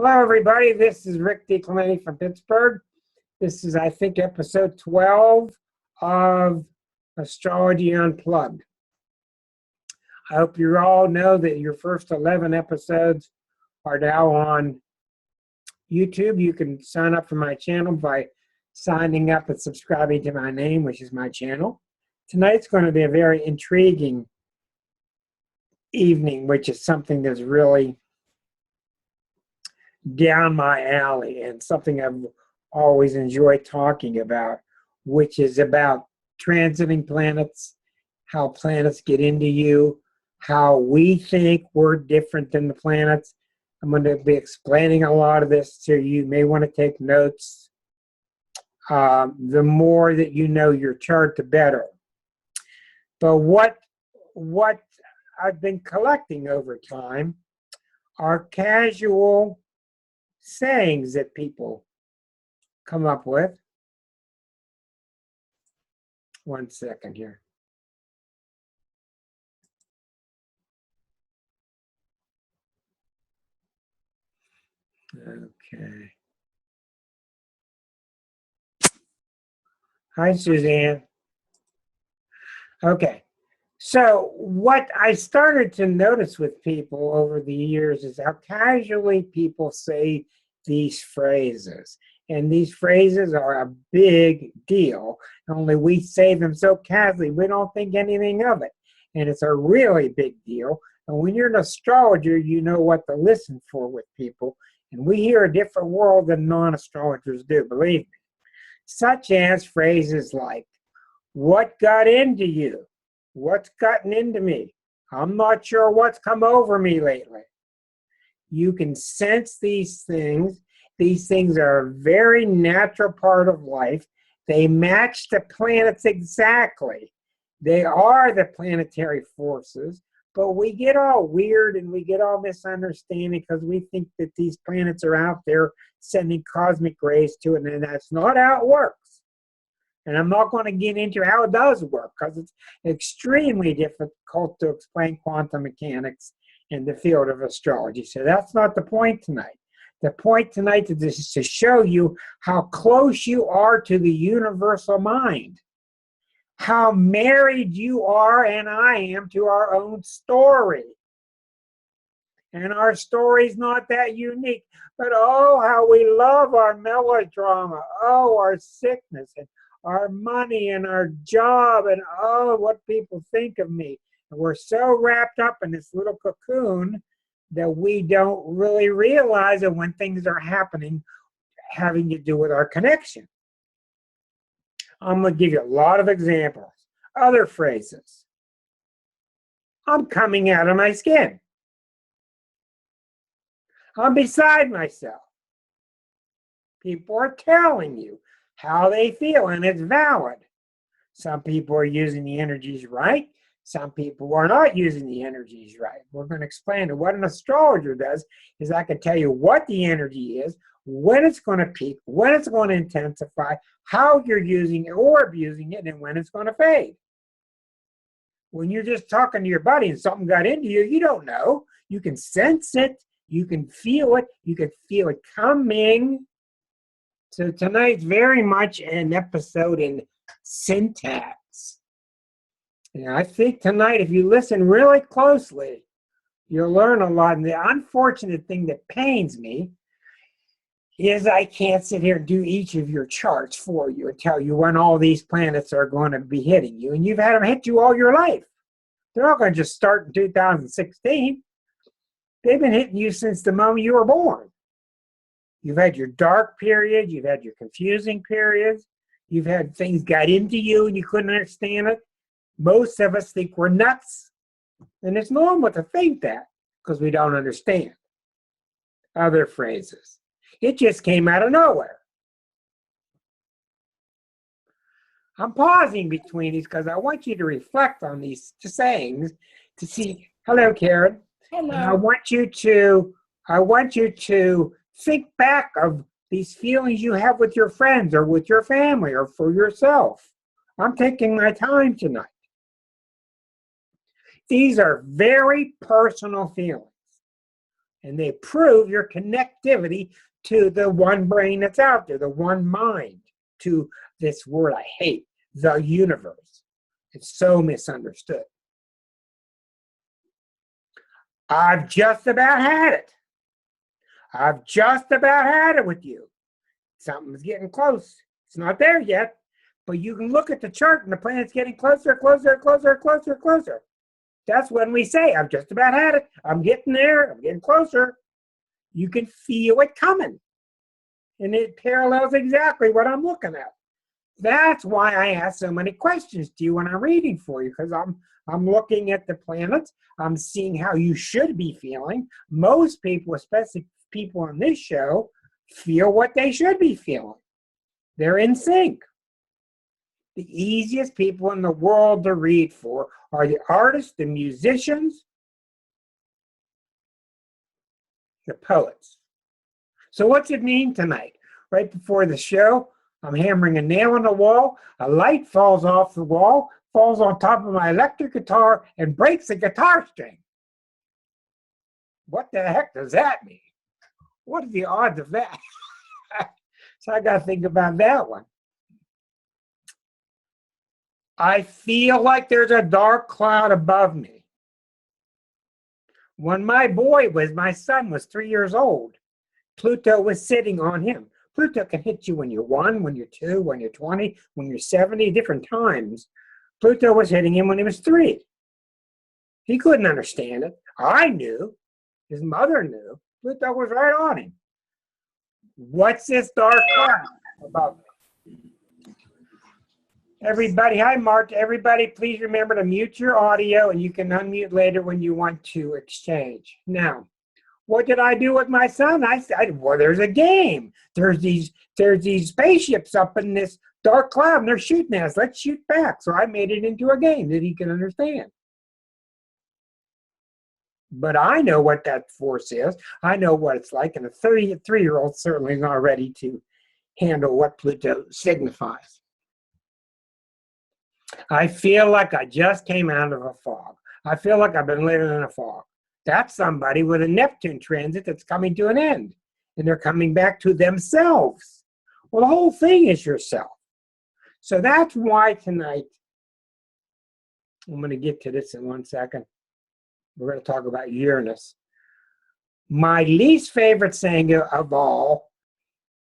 Hello, everybody. This is Rick DiClemente from Pittsburgh. This is, I think, episode 12 of Astrology Unplugged. I hope you all know that your first 11 episodes are now on YouTube. You can sign up for my channel by signing up and subscribing to my name, which is my channel. Tonight's going to be a very intriguing evening, which is something that's really down my alley and something I've always enjoyed talking about, which is about transiting planets, how planets get into you, how we think we're different than the planets. I'm going to be explaining a lot of this, so you may want to take notes. The more that you know your chart, the better. But what I've been collecting over time are casual sayings that people come up with. One second here. Okay. Hi, Suzanne. Okay. So what I started to notice with people over the years is how casually people say these phrases. And these phrases are a big deal. Only we say them so casually, we don't think anything of it. And it's a really big deal. And when you're an astrologer, you know what to listen for with people. And we hear a different world than non-astrologers do, believe me. Such as phrases like, what got into you? What's gotten into me? I'm not sure what's come over me lately. You can sense these things. These things are a very natural part of life. They match the planets exactly. They are the planetary forces, but we get all weird and we get all misunderstanding because we think that these planets are out there sending cosmic rays to it, and that's not how it works. And I'm not going to get into how it does work because it's extremely difficult to explain quantum mechanics in the field of astrology. So that's not the point tonight. The point tonight is to show you how close you are to the universal mind, how married you are and I am to our own story. And our story's not that unique, but oh, how we love our melodrama, oh, our sickness, and our money and our job, and oh, what people think of me. And we're so wrapped up in this little cocoon that we don't really realize it when things are happening having to do with our connection. I'm going to give you a lot of examples. Other phrases. I'm coming out of my skin. I'm beside myself. People are telling you how they feel, and it's valid. Some people are using the energies right. Some people are not using the energies right. We're going to explain it. What an astrologer does is I can tell you what the energy is, when it's going to peak, when it's going to intensify, how you're using it or abusing it, and when it's going to fade. When you're just talking to your buddy and something got into you, you don't know. You can sense it. You can feel it. You can feel it coming. So tonight's very much an episode in syntax. And I think tonight, if you listen really closely, you'll learn a lot. And the unfortunate thing that pains me is I can't sit here and do each of your charts for you and tell you when all these planets are going to be hitting you. And you've had them hit you all your life. They're not going to just start in 2016. They've been hitting you since the moment you were born. You've had your dark period. You've had your confusing periods. You've had things got into you and you couldn't understand it. Most of us think we're nuts. And it's normal to think that because we don't understand. Other phrases. It just came out of nowhere. I'm pausing between these because I want you to reflect on these sayings to see. Hello, Karen. Hello. And I want you to think back of these feelings you have with your friends or with your family or for yourself. I'm taking my time tonight. These are very personal feelings. And they prove your connectivity to the one brain that's out there, the one mind, to this word I hate, the universe. It's so misunderstood. I've just about had it. I've just about had it with you. Something's getting close. It's not there yet, but you can look at the chart and the planet's getting closer, closer, closer, closer, closer. That's when we say, I've just about had it. I'm getting there. I'm getting closer. You can feel it coming. And it parallels exactly what I'm looking at. That's why I ask so many questions to you when I'm reading for you, because I'm looking at the planets. I'm seeing how you should be feeling. Most people, especially people on this show, feel what they should be feeling. They're in sync. The easiest people in the world to read for are the artists, the musicians, the poets. So what's it mean tonight? Right before the show, I'm hammering a nail on the wall, a light falls off the wall, falls on top of my electric guitar, and breaks the guitar string. What the heck does that mean? What are the odds of that? So I got to think about that one. I feel like there's a dark cloud above me. When my son was 3 years old, Pluto was sitting on him. Pluto can hit you when you're 1, when you're 2, when you're 20, when you're 70, different times. Pluto was hitting him when he was 3. He couldn't understand it. I knew. His mother knew. Pluto was right on him. What's this dark cloud above me? Everybody, hi Mark. Everybody, please remember to mute your audio, and you can unmute later when you want to exchange. Now, what did I do with my son? I said, well, there's a game. There's these spaceships up in this dark cloud, and they're shooting at us. Let's shoot back. So I made it into a game that he can understand. But I know what that force is. I know what it's like, and a 33-year-old certainly is not ready to handle what Pluto signifies. I feel like I just came out of a fog. I feel like I've been living in a fog. That's somebody with a Neptune transit that's coming to an end, and they're coming back to themselves. Well, the whole thing is yourself. So that's why tonight, I'm going to get to this in 1 second. We're going to talk about Uranus. My least favorite saying of all,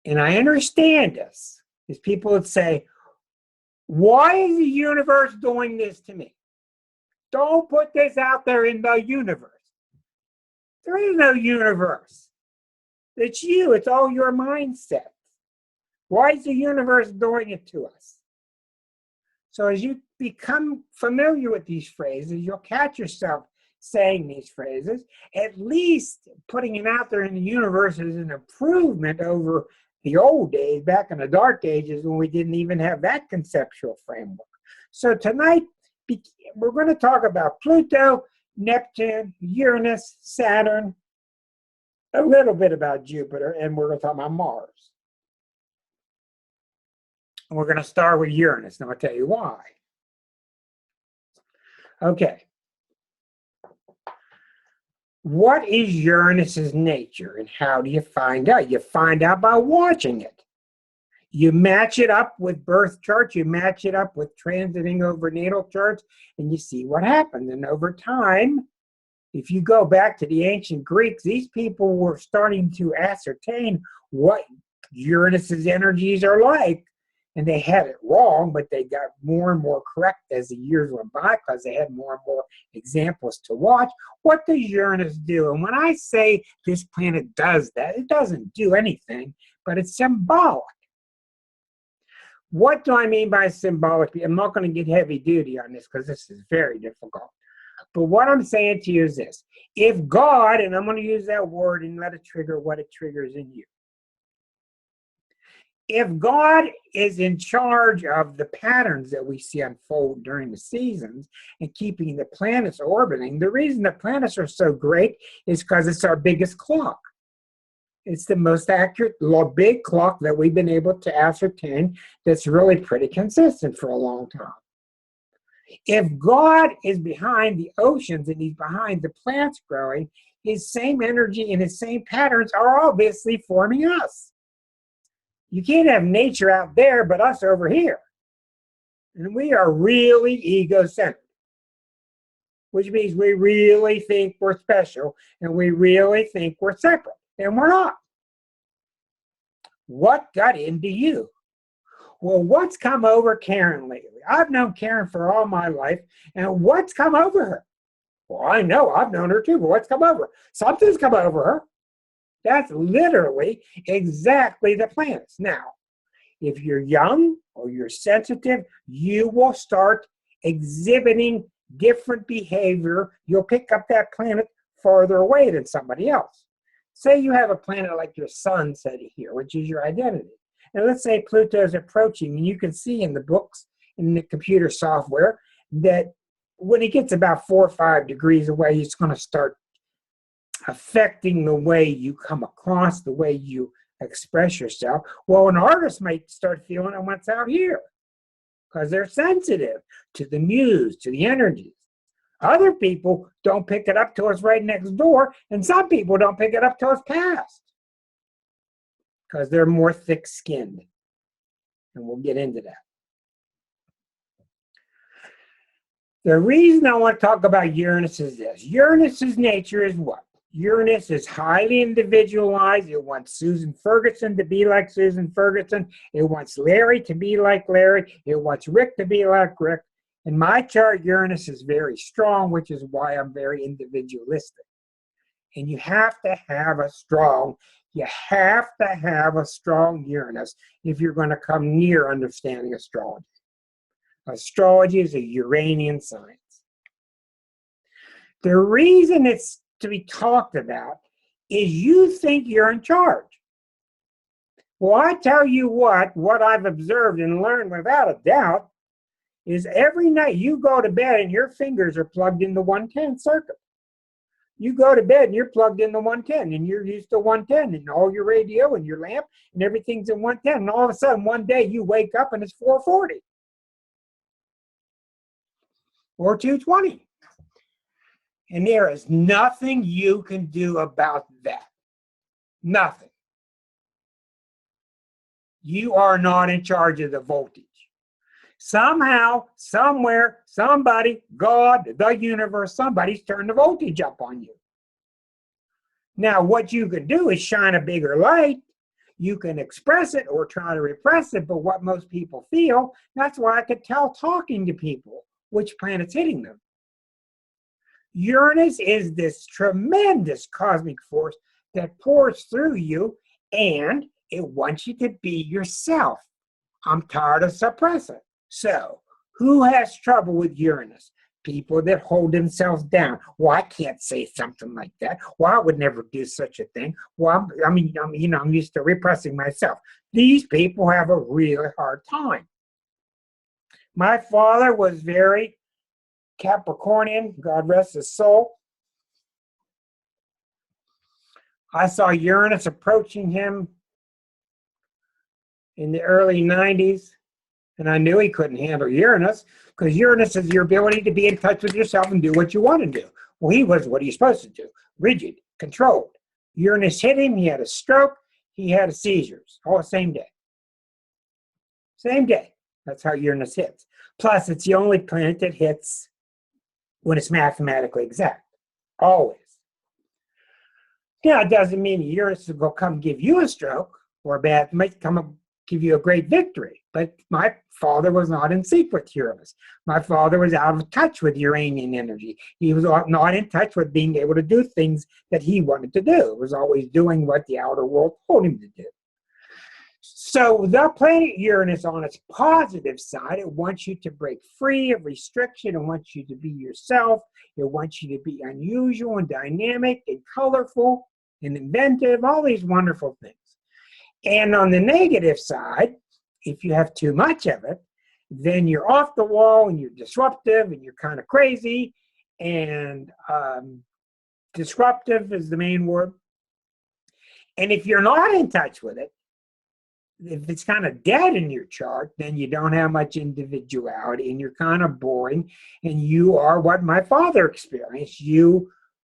and I understand this, is people would say, why is the universe doing this to me? Don't put this out there in the universe. There is no universe. It's you. It's all your mindset. Why is the universe doing it to us? So as you become familiar with these phrases, you'll catch yourself saying these phrases. At least putting it out there in the universe is an improvement over the old days, back in the dark ages when we didn't even have that conceptual framework. So tonight, we're going to talk about Pluto, Neptune, Uranus, Saturn, a little bit about Jupiter, and we're going to talk about Mars. And we're going to start with Uranus, and I'll tell you why. Okay. What is Uranus's nature, and how do you find out? You find out by watching it. You match it up with birth charts, you match it up with transiting over natal charts, and you see what happens. And over time, if you go back to the ancient Greeks, these people were starting to ascertain what Uranus's energies are like. And they had it wrong, but they got more and more correct as the years went by because they had more and more examples to watch. What does Uranus do? And when I say this planet does that, it doesn't do anything, but it's symbolic. What do I mean by symbolic? I'm not going to get heavy duty on this because this is very difficult. But what I'm saying to you is this. If God, and I'm going to use that word and let it trigger what it triggers in you. If God is in charge of the patterns that we see unfold during the seasons and keeping the planets orbiting, the reason the planets are so great is because it's our biggest clock. It's the most accurate big clock that we've been able to ascertain that's really pretty consistent for a long time. If God is behind the oceans and he's behind the plants growing, his same energy and his same patterns are obviously forming us. You can't have nature out there but us over here. And we are really egocentric, which means we really think we're special and we really think we're separate, and we're not. What got into you? Well, what's come over Karen lately? I've known Karen for all my life, and what's come over her? Well, I know I've known her too, but what's come over her? Something's come over her. That's literally exactly the planets. Now, if you're young or you're sensitive, you will start exhibiting different behavior. You'll pick up that planet farther away than somebody else. Say you have a planet like your sun sitting here, which is your identity. And let's say Pluto is approaching, and you can see in the books, in the computer software, that when it gets about 4 or 5 degrees away, it's going to start affecting the way you come across, the way you express yourself. Well, an artist might start feeling it what's out here because they're sensitive to the muse, to the energies. Other people don't pick it up till it's right next door, and some people don't pick it up till it's past because they're more thick-skinned. And we'll get into that. The reason I want to talk about Uranus is this. Uranus's nature is what? Uranus is highly individualized. It wants Susan Ferguson to be like Susan Ferguson. It wants Larry to be like Larry. It wants Rick to be like Rick. In my chart, Uranus is very strong, which is why I'm very individualistic. And you have to have a strong Uranus if you're going to come near understanding astrology. Astrology is a Uranian science. The reason it's to be talked about is you think you're in charge. Well, I tell you what I've observed and learned without a doubt is every night you go to bed and your fingers are plugged in the 110 circuit. You go to bed and you're plugged in the 110 and you're used to 110 and all your radio and your lamp and everything's in 110, and all of a sudden one day you wake up and it's 440 or 220. And there is nothing you can do about that. Nothing. You are not in charge of the voltage. Somehow, somewhere, somebody, God, the universe, somebody's turned the voltage up on you. Now, what you can do is shine a bigger light. You can express it or try to repress it, but what most people feel, that's why I could tell talking to people which planet's hitting them. Uranus is this tremendous cosmic force that pours through you, and it wants you to be yourself. I'm tired of suppressing. So, who has trouble with Uranus? People that hold themselves down. Well, I can't say something like that. Well, I would never do such a thing. Well, I'm used to repressing myself. These people have a really hard time. My father was very Capricornian, God rest his soul. I saw Uranus approaching him in the early 90s, and I knew he couldn't handle Uranus, because Uranus is your ability to be in touch with yourself and do what you want to do. Well, he was what he's supposed to do, rigid, controlled. Uranus hit him, he had a stroke, he had seizures, all the same day. Same day. That's how Uranus hits. Plus, it's the only planet that hits when it's mathematically exact. Always. Now, it doesn't mean Uranus will come give you a stroke or a bad, it might come give you a great victory. But my father was not in sync with Uranus. My father was out of touch with Uranian energy. He was not in touch with being able to do things that he wanted to do. He was always doing what the outer world told him to do. So the planet Uranus, on its positive side, it wants you to break free of restriction. It wants you to be yourself. It wants you to be unusual and dynamic and colorful and inventive, all these wonderful things. And on the negative side, if you have too much of it, then you're off the wall and you're disruptive and you're kind of crazy. And disruptive is the main word. And if you're not in touch with it, if it's kind of dead in your chart, then you don't have much individuality and you're kind of boring, and you are what my father experienced. You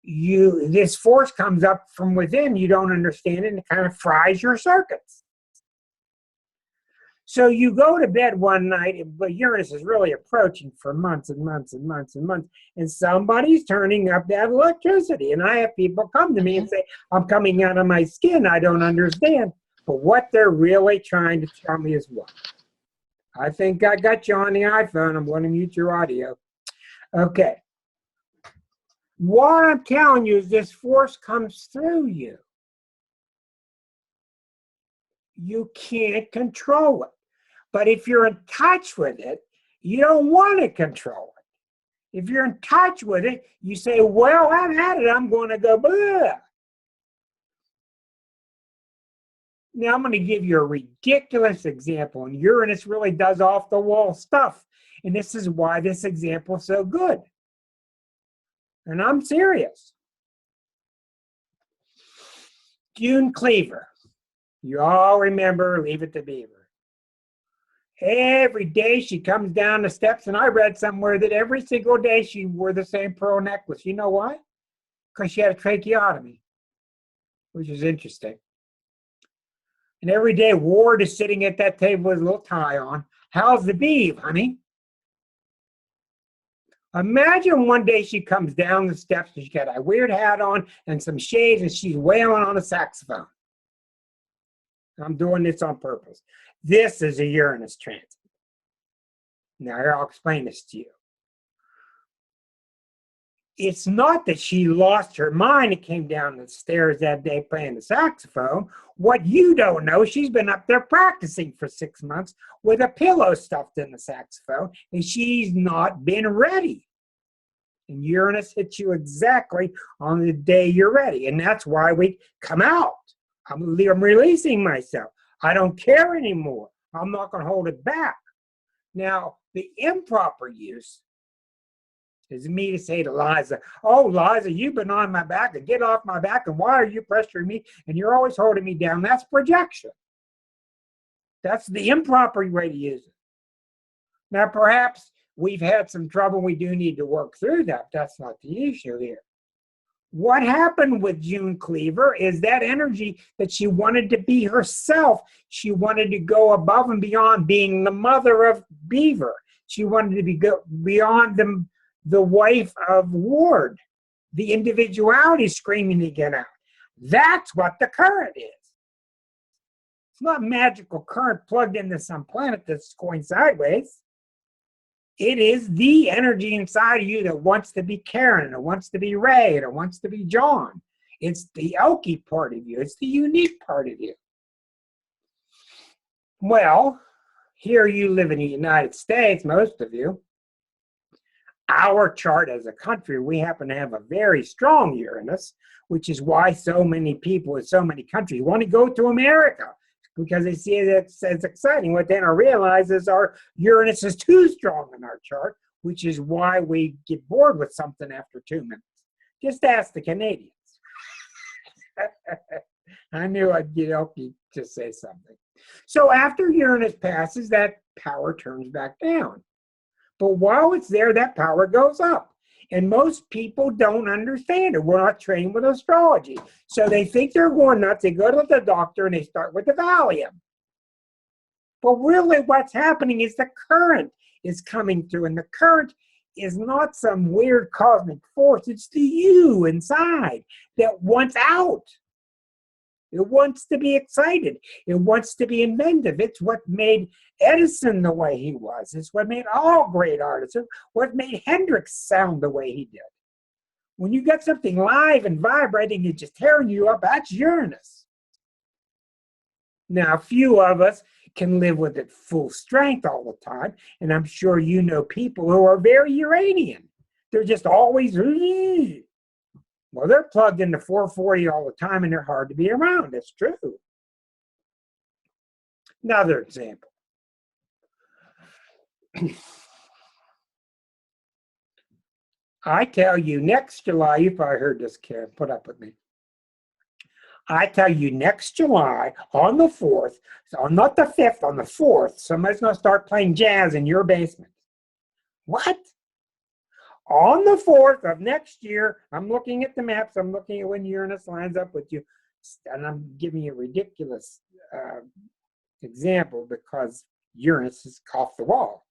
this force comes up from within, you don't understand it, and it kind of fries your circuits. So you go to bed one night, but Uranus is really approaching for months and months and months and months, and somebody's turning up that electricity. And I have people come to me and say, I'm coming out of my skin, I don't understand. But what they're really trying to tell me is what? I think I got you on the iPhone. I'm going to mute your audio. Okay. What I'm telling you is this force comes through you. You can't control it. But if you're in touch with it, you don't want to control it. If you're in touch with it, you say, well, I've had it, I'm going to go, blah. Now I'm going to give you a ridiculous example, and Uranus really does off-the-wall stuff. And this is why this example is so good. And I'm serious. June Cleaver. You all remember Leave It to Beaver. Every day she comes down the steps, and I read somewhere that every single day she wore the same pearl necklace. You know why? Because she had a tracheotomy, which is interesting. And every day Ward is sitting at that table with a little tie on. How's the beeve, honey? Imagine one day she comes down the steps and she's got a weird hat on and some shades and she's wailing on a saxophone. I'm doing this on purpose. This is a Uranus transit. Now, here, I'll explain this to you. It's not that she lost her mind and came down the stairs that day playing the saxophone. What you don't know, she's been up there practicing for 6 months with a pillow stuffed in the saxophone, and she's not been ready. And Uranus hits you exactly on the day you're ready, and that's why we come out. I'm releasing myself. I don't care anymore. I'm not going to hold it back. Now, the improper use is me to say to Liza, oh, Liza, you've been on my back, and get off my back, and why are you pressuring me, and you're always holding me down. That's projection. That's the improper way to use it. Now, perhaps we've had some trouble. We do need to work through that. That's not the issue here. What happened with June Cleaver is that energy that she wanted to be herself. She wanted to go above and beyond being the mother of Beaver. She wanted to be beyond the wife of Ward. The individuality screaming to get out. That's what the current is. It's not magical current plugged into some planet that's going sideways. It is the energy inside of you that wants to be Karen, and it wants to be Ray, and it wants to be John. It's the Elkie part of you. It's the unique part of you. Well, here you live in the United States, most of you. Our chart as a country, we happen to have a very strong Uranus, which is why so many people in so many countries want to go to America, because they see it as exciting. What they don't realize is our Uranus is too strong in our chart, which is why we get bored with something after 2 minutes. Just ask the Canadians. I knew I'd get Elkie to say something. So after Uranus passes, that power turns back down. But while it's there, that power goes up. And most people don't understand it. We're not trained with astrology. So they think they're going nuts. They go to the doctor and they start with the Valium. But really what's happening is the current is coming through. And the current is not some weird cosmic force. It's the you inside that wants out. It wants to be excited. It wants to be inventive. It's what made Edison the way he was. It's what made all great artists. It's what made Hendrix sound the way he did. When you got something live and vibrating and just tearing you up, that's Uranus. Now, a few of us can live with it full strength all the time, and I'm sure you know people who are very Uranian. They're just always, well, they're plugged into 440 all the time, and they're hard to be around. That's true. Another example. I tell you next July, you probably heard this, Karen, put up with me. I tell you next July on the 4th, so not the 5th, on the 4th, somebody's going to start playing jazz in your basement. What? On the 4th of next year, I'm looking at the maps, I'm looking at when Uranus lines up with you, and I'm giving you a ridiculous example because Uranus is off the wall.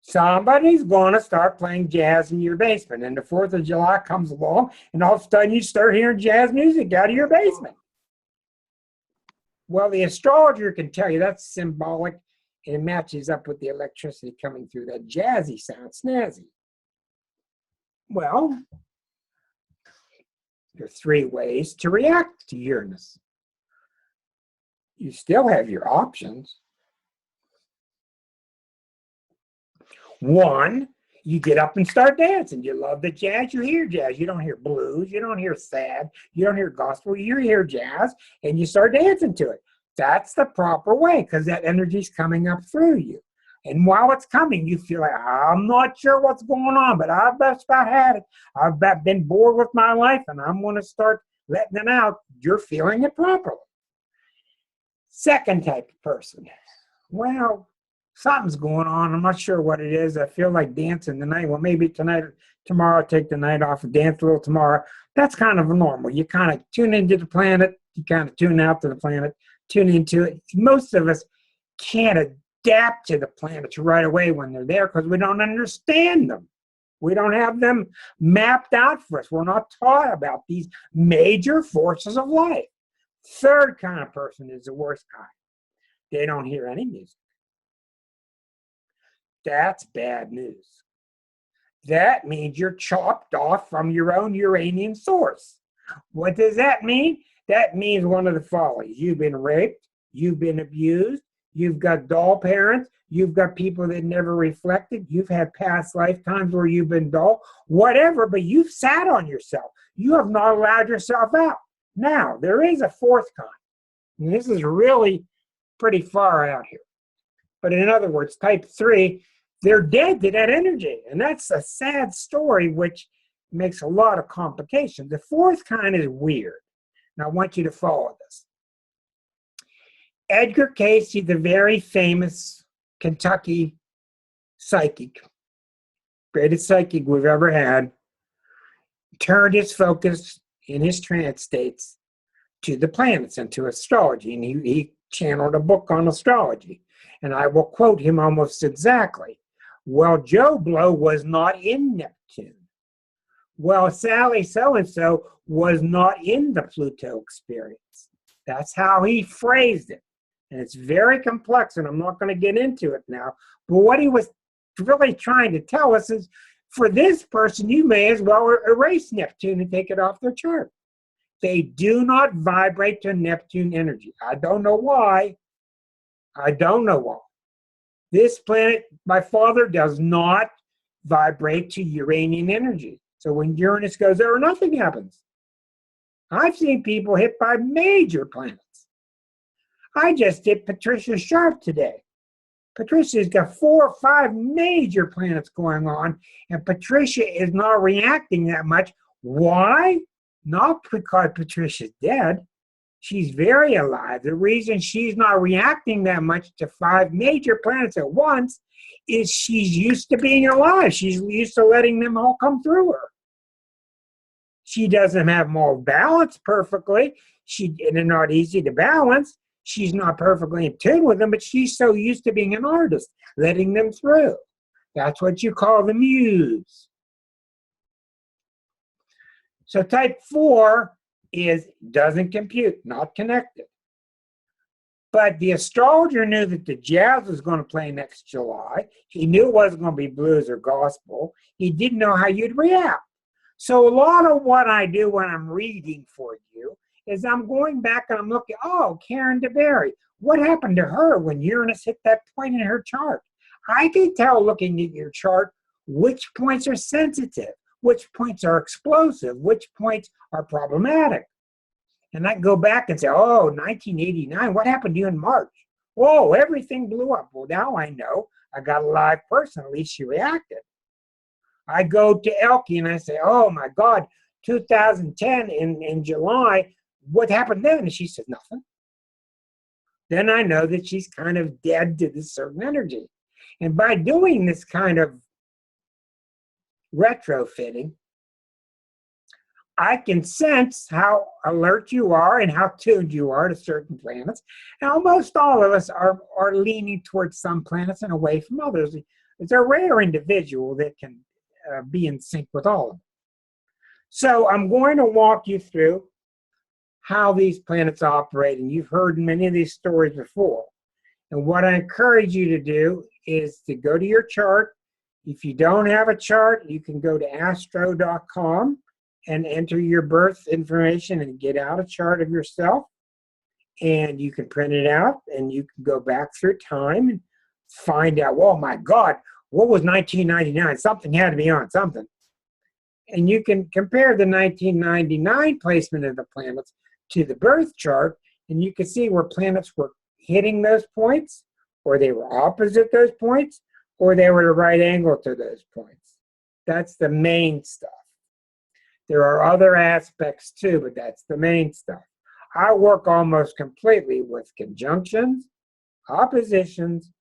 Somebody's going to start playing jazz in your basement, and the 4th of July comes along, and all of a sudden you start hearing jazz music out of your basement. Well, the astrologer can tell you that's symbolic, and it matches up with the electricity coming through that jazzy sound, snazzy. Well, there are 3 ways to react to Uranus. You still have your options. 1, you get up and start dancing. You love the jazz, you hear jazz. You don't hear blues, you don't hear sad, you don't hear gospel, you hear jazz, and you start dancing to it. That's the proper way because that energy's coming up through you. And while it's coming, you feel like, I'm not sure what's going on, but I've just about had it. I've been bored with my life, and I'm going to start letting it out. You're feeling it properly. 2nd type of person. Well, something's going on. I'm not sure what it is. I feel like dancing tonight. Well, maybe tonight or tomorrow I'll take the night off and dance a little tomorrow. That's kind of normal. You kind of tune into the planet. You kind of tune out to the planet, tune into it. Most of us can't adapt to the planets right away when they're there because we don't understand them. We don't have them mapped out for us. We're not taught about these major forces of life. 3rd kind of person is the worst kind. They don't hear any music. That's bad news. That means you're chopped off from your own Uranian source. What does that mean? That means one of the follies. You've been raped, you've been abused, you've got dull parents, you've got people that never reflected, you've had past lifetimes where you've been dull, whatever, but you've sat on yourself. You have not allowed yourself out. Now, there is a 4th kind. And this is really pretty far out here. But in other words, type 3, they're dead to that energy. And that's a sad story, which makes a lot of complications. The 4th kind is weird. Now, I want you to follow this. Edgar Cayce, the very famous Kentucky psychic, greatest psychic we've ever had, turned his focus in his trance states to the planets and to astrology. And he channeled a book on astrology. And I will quote him almost exactly. Well, Joe Blow was not in Neptune. Well, Sally so-and-so was not in the Pluto experience. That's how he phrased it. And it's very complex, and I'm not going to get into it now. But what he was really trying to tell us is, for this person, you may as well erase Neptune and take it off their chart. They do not vibrate to Neptune energy. I don't know why. I don't know why. This planet, my father, does not vibrate to Uranian energy. So when Uranus goes over, nothing happens. I've seen people hit by major planets. I just did Patricia Sharp today. Patricia's got 4 or 5 major planets going on, and Patricia is not reacting that much. Why? Not because Patricia's dead. She's very alive. The reason she's not reacting that much to 5 major planets at once is she's used to being alive. She's used to letting them all come through her. She doesn't have them all balanced perfectly. And they're not easy to balance. She's not perfectly in tune with them, but she's so used to being an artist, letting them through. That's what you call the muse. So type 4 doesn't compute, not connected. But the astrologer knew that the jazz was going to play next July. He knew it wasn't going to be blues or gospel. He didn't know how you'd react. So a lot of what I do when I'm reading for you is I'm going back and I'm looking, Karen DeBerry, what happened to her when Uranus hit that point in her chart? I can tell looking at your chart which points are sensitive, which points are explosive, which points are problematic. And I can go back and say, 1989, what happened to you in March? Whoa, everything blew up. Well, now I know I got a live person. At least she reacted. I go to Elke and I say, oh my God, 2010 in July, what happened then? And she says, nothing. Then I know that she's kind of dead to this certain energy. And by doing this kind of retrofitting, I can sense how alert you are and how tuned you are to certain planets. And almost all of us are leaning towards some planets and away from others. It's a rare individual that can be in sync with all of them. So I'm going to walk you through how these planets operate, and you've heard many of these stories before. And what I encourage you to do is to go to your chart. If you don't have a chart, you can go to astro.com and enter your birth information and get out a chart of yourself. And you can print it out and you can go back through time and find out, oh my God, what was 1999? Something had to be on something. And you can compare the 1999 placement of the planets to the birth chart, and you can see where planets were hitting those points, or they were opposite those points, or they were at a right angle to those points. That's the main stuff. There are other aspects too, but that's the main stuff. I work almost completely with conjunctions, oppositions,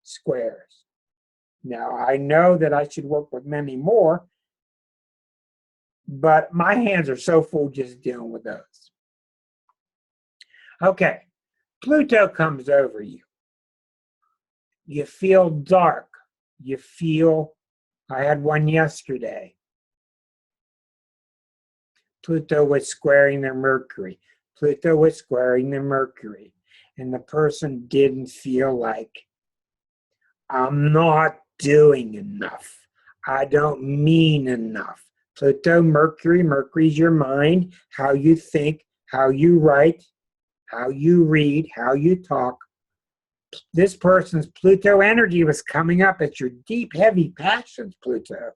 squares. Now, I know that I should work with many more, but my hands are so full just dealing with those. Okay, Pluto comes over you. You feel dark. You feel, I had one yesterday. Pluto was squaring the Mercury. Pluto was squaring the Mercury. And the person didn't feel like, I'm not doing enough. I don't mean enough. Pluto, Mercury, Mercury's your mind, how you think, how you write, how you read, how you talk. This person's Pluto energy was coming up at your deep, heavy passions, Pluto.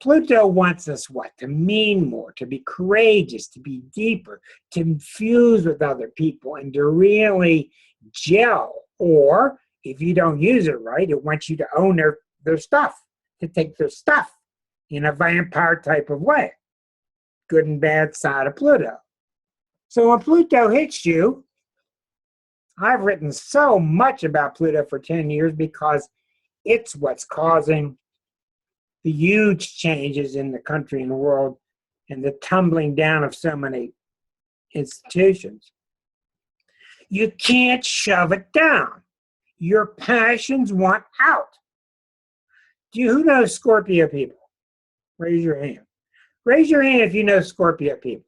Pluto wants us what? To mean more, to be courageous, to be deeper, to fuse with other people, and to really gel. Or, if you don't use it right, it wants you to own their stuff, to take their stuff in a vampire type of way. Good and bad side of Pluto. So when Pluto hits you, I've written so much about Pluto for 10 years because it's what's causing the huge changes in the country and the world and the tumbling down of so many institutions. You can't shove it down. Your passions want out. Who knows Scorpio people? Raise your hand. Raise your hand if you know Scorpio people.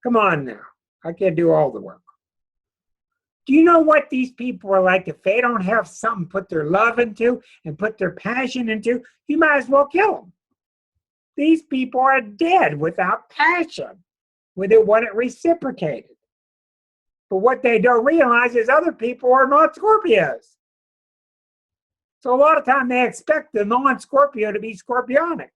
Come on now. I can't do all the work. Do you know what these people are like? If they don't have something to put their love into and put their passion into, you might as well kill them. These people are dead without passion, when they want it reciprocated. But what they don't realize is other people are not Scorpios. So a lot of time they expect the non-Scorpio to be Scorpionic.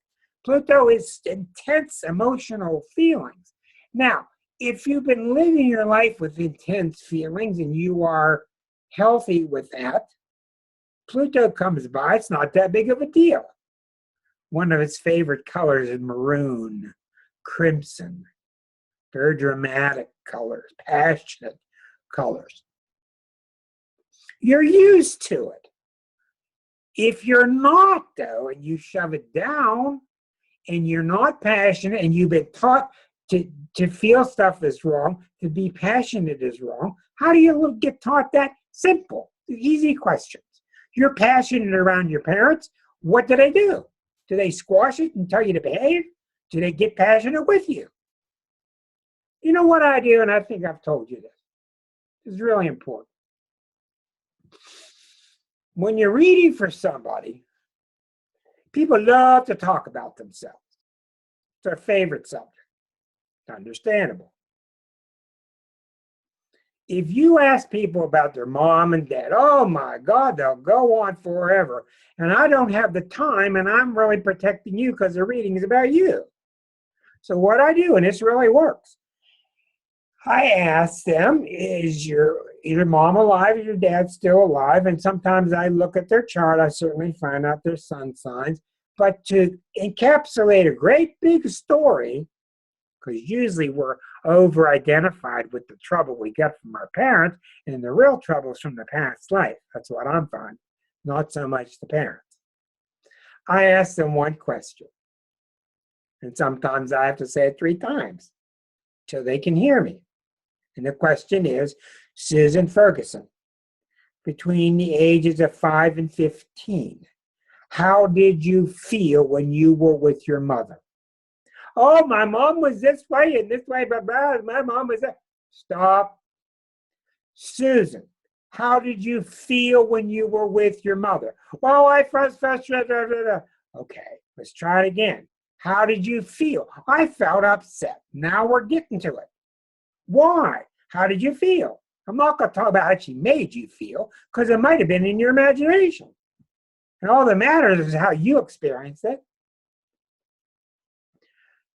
Pluto is intense emotional feelings. Now, if you've been living your life with intense feelings and you are healthy with that, Pluto comes by, it's not that big of a deal. One of its favorite colors is maroon, crimson, very dramatic colors, passionate colors. You're used to it. If you're not, though, and you shove it down, and you're not passionate, and you've been taught to feel stuff is wrong, to be passionate is wrong, how do you get taught that? Simple, easy questions. You're passionate around your parents. What do they do? Do they squash it and tell you to behave? Do they get passionate with you? You know what I do, and I think I've told you this. It's really important. When you're reading for somebody, people love to talk about themselves. It's their favorite subject. Understandable. If you ask people about their mom and dad, oh my God, they'll go on forever. And I don't have the time, and I'm really protecting you because the reading is about you. So what I do, and this really works, I ask them, is your mom alive? Is your dad still alive? And sometimes I look at their chart. I certainly find out their sun signs. But to encapsulate a great big story, because usually we're over-identified with the trouble we get from our parents, and the real trouble is from the past life. That's what I'm finding, not so much the parents. I ask them one question. And sometimes I have to say it 3 times till they can hear me. And the question is, Susan Ferguson, between the ages of 5 and 15, how did you feel when you were with your mother? Oh, my mom was this way and this way, blah, blah. My mom was that. Stop. Susan, how did you feel when you were with your mother? Well, I frustrated. Okay, let's try it again. How did you feel? I felt upset. Now we're getting to it. Why? How did you feel? I'm not going to talk about how she made you feel, because it might have been in your imagination. And all that matters is how you experienced it.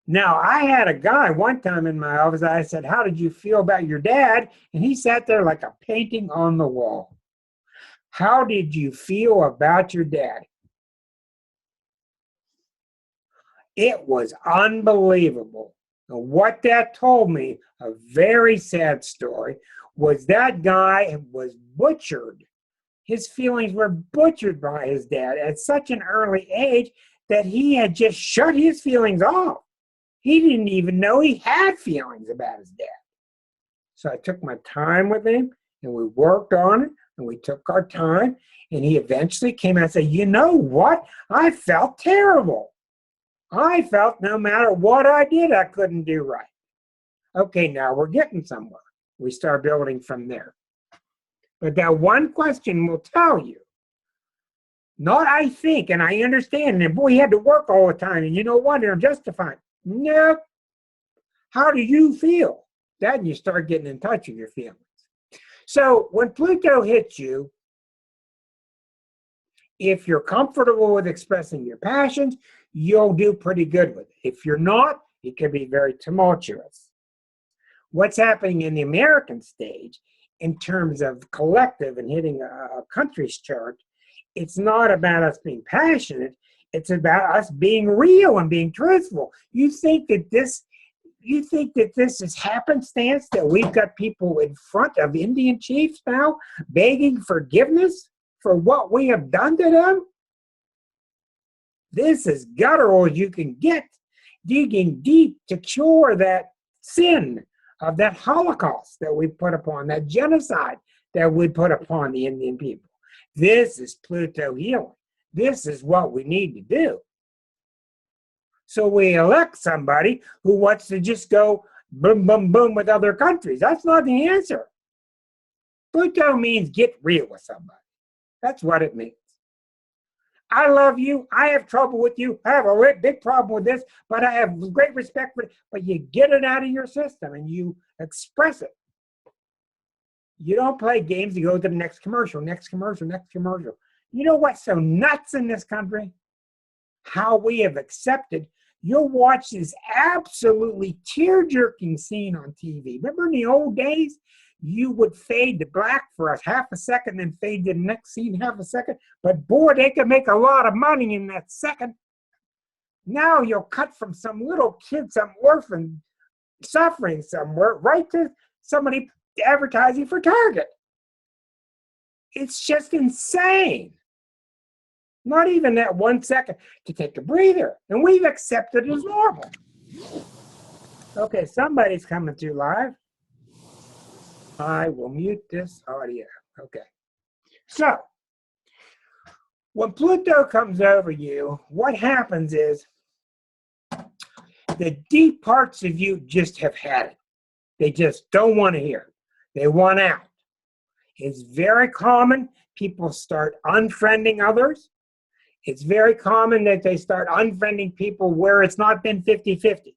Now, I had a guy one time in my office, I said, how did you feel about your dad? And he sat there like a painting on the wall. How did you feel about your dad? It was unbelievable. And what that told me, a very sad story, was that guy was butchered. His feelings were butchered by his dad at such an early age that he had just shut his feelings off. He didn't even know he had feelings about his dad. So I took my time with him, and we worked on it, and we took our time, and he eventually came out and said, you know what? I felt terrible. I felt no matter what I did, I couldn't do right. Okay, now we're getting somewhere. We start building from there. But that one question will tell you, not I think and I understand, and boy, he had to work all the time, and you know what, they're justifying. Nope. How do you feel? Then you start getting in touch with your feelings. So when Pluto hits you, if you're comfortable with expressing your passions, you'll do pretty good with it. If you're not, it can be very tumultuous. What's happening in the American stage in terms of collective and hitting a country's chart, it's not about us being passionate. It's about us being real and being truthful. You think that this is happenstance, that we've got people in front of Indian chiefs now begging forgiveness for what we have done to them? This is guttural as you can get, digging deep to cure that sin of that Holocaust that we put upon, that genocide that we put upon the Indian people. This is Pluto healing. This is what we need to do. So we elect somebody who wants to just go boom, boom, boom with other countries. That's not the answer. Pluto means get real with somebody. That's what it means. I love you. I have trouble with you. I have a big problem with this, but I have great respect for it. But you get it out of your system and you express it. You don't play games. You go to the next commercial, next commercial, next commercial. You know what's so nuts in this country? How we have accepted. You'll watch this absolutely tear-jerking scene on TV. Remember in the old days? You would fade to black for a half a second, then fade to the next scene half a second. But boy, they could make a lot of money in that second. Now you'll cut from some little kid, some orphan suffering somewhere, right to somebody advertising for Target. It's just insane. Not even that 1 second to take a breather. And we've accepted it as normal. Okay, somebody's coming through live. I will mute this audio. Okay. So, when Pluto comes over you, what happens is the deep parts of you just have had it. They just don't want to hear it. They want out. It's very common. People start unfriending others. It's very common that they start unfriending people where it's not been 50-50.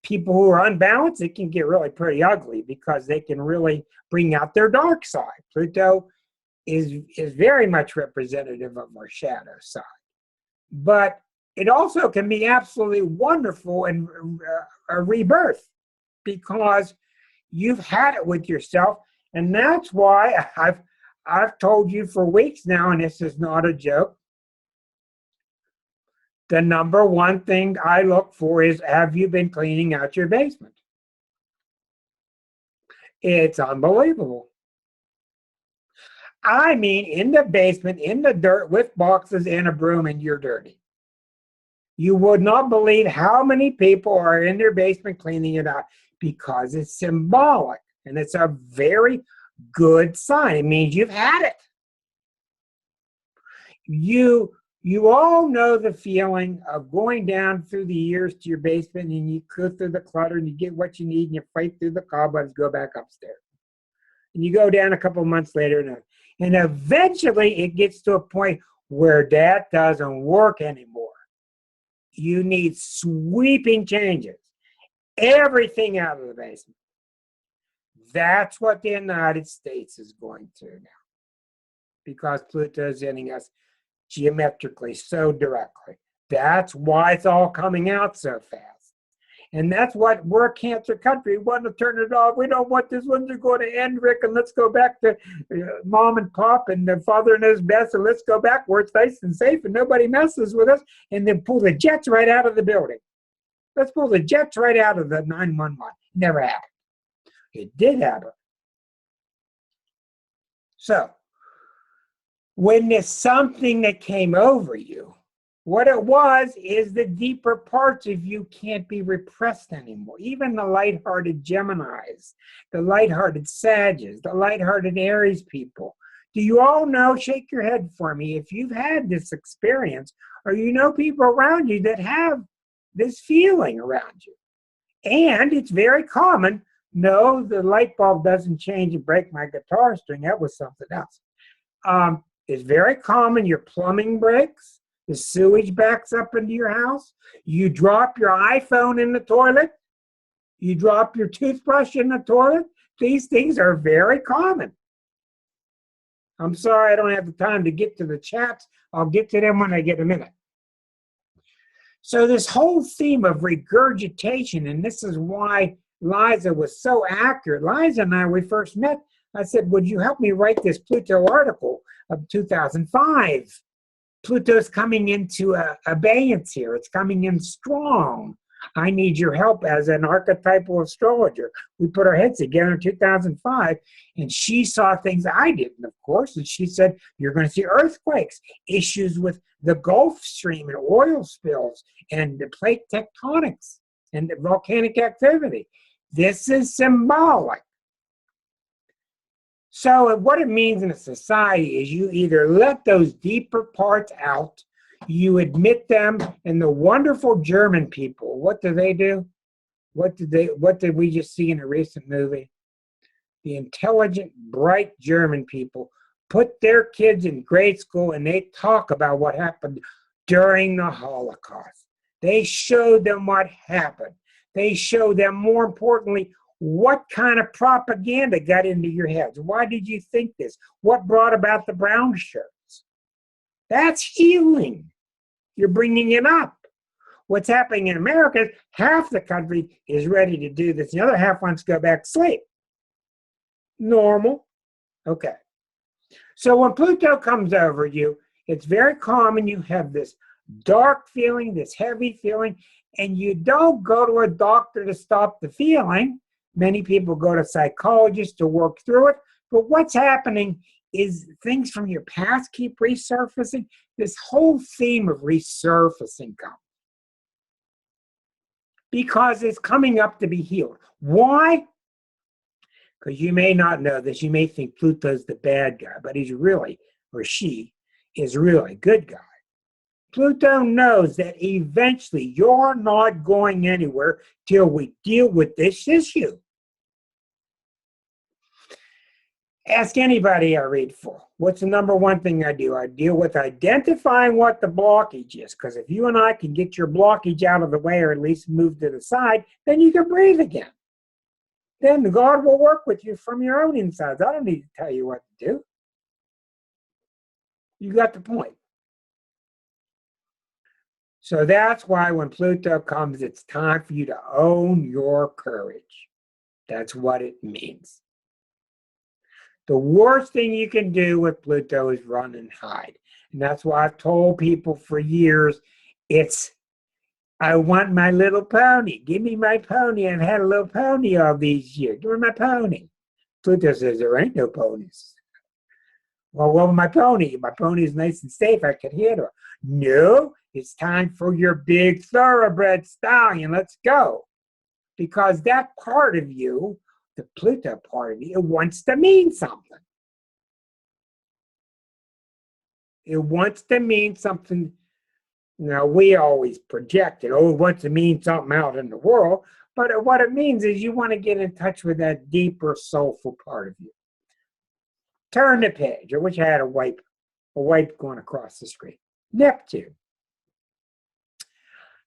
People who are unbalanced, it can get really pretty ugly because they can really bring out their dark side. Pluto is very much representative of our shadow side. But it also can be absolutely wonderful and a rebirth because you've had it with yourself. And that's why I've told you for weeks now, and this is not a joke, the number one thing I look for is, have you been cleaning out your basement? It's unbelievable. I mean, in the basement, in the dirt, with boxes and a broom, and you're dirty. You would not believe how many people are in their basement cleaning it out because it's symbolic, and it's a very good sign. It means you've had it. You all know the feeling of going down through the years to your basement, and you go through the clutter and you get what you need and you fight through the cobwebs, go back upstairs. And you go down a couple of months later, and eventually it gets to a point where that doesn't work anymore. You need sweeping changes. Everything out of the basement. That's what the United States is going through now, because Pluto is hitting us geometrically so directly. That's why it's all coming out so fast. And that's what we're a Cancer country. We want to turn it off. We don't want this one to go to end, Rick, and let's go back to mom and pop and the father knows best, and let's go back where it's nice and safe and nobody messes with us, and then pull the jets right out of the building. Let's pull the jets right out of the 911. Never happened. It did happen. So, when there's something that came over you, what it was is the deeper parts of you can't be repressed anymore. Even the lighthearted Geminis, the lighthearted Sagittarius, the lighthearted Aries people. Do you all know, shake your head for me, if you've had this experience, or you know people around you that have this feeling around you? And it's very common. No, the light bulb doesn't change and break my guitar string. That was something else. It's very common. Your plumbing breaks. The sewage backs up into your house. You drop your iPhone in the toilet. You drop your toothbrush in the toilet. These things are very common. I'm sorry I don't have the time to get to the chats. I'll get to them when I get a minute. So this whole theme of regurgitation, and this is why Liza was so accurate. Liza and I, we first met, I said, would you help me write this Pluto article of 2005? Pluto's coming into abeyance here. It's coming in strong. I need your help as an archetypal astrologer. We put our heads together in 2005, and she saw things I didn't, of course, and she said, you're going to see earthquakes, issues with the Gulf Stream and oil spills and the plate tectonics and the volcanic activity. This is symbolic. So what it means in a society is you either let those deeper parts out, you admit them, and the wonderful German people, what do? What did we just see in a recent movie? The intelligent, bright German people put their kids in grade school and they talk about what happened during the Holocaust. They showed them what happened. They showed them, more importantly, what kind of propaganda got into your heads. Why did you think this? What brought about the brown shirts? That's healing. You're bringing it up. What's happening in America is half the country is ready to do this. The other half wants to go back to sleep. Normal. Okay. So when Pluto comes over you, it's very common you have this dark feeling, this heavy feeling, and you don't go to a doctor to stop the feeling. Many people go to psychologists to work through it. But what's happening is things from your past keep resurfacing. This whole theme of resurfacing comes because it's coming up to be healed. Why? Because you may not know this. You may think Pluto's the bad guy, but he's really, or she, is really a good guy. Pluto knows that eventually you're not going anywhere till we deal with this issue. Ask anybody I read for. What's the number one thing I do? I deal with identifying what the blockage is, because if you and I can get your blockage out of the way, or at least move to the side, then you can breathe again. Then God will work with you from your own insides. I don't need to tell you what to do. You got the point. So that's why when Pluto comes, it's time for you to own your courage. That's what it means. The worst thing you can do with Pluto is run and hide. And that's why I've told people for years, I want my little pony. Give me my pony. I've had a little pony all these years. Give me my pony. Pluto says there ain't no ponies. Well, what about my pony? My pony is nice and safe. I can handle it. No, it's time for your big thoroughbred stallion. Let's go. Because that part of you, the Pluto part of you, it wants to mean something. It wants to mean something. Now, we always project it. Oh, it wants to mean something out in the world. But what it means is you want to get in touch with that deeper, soulful part of you. Turn the page. I wish I had a wipe going across the screen. Neptune.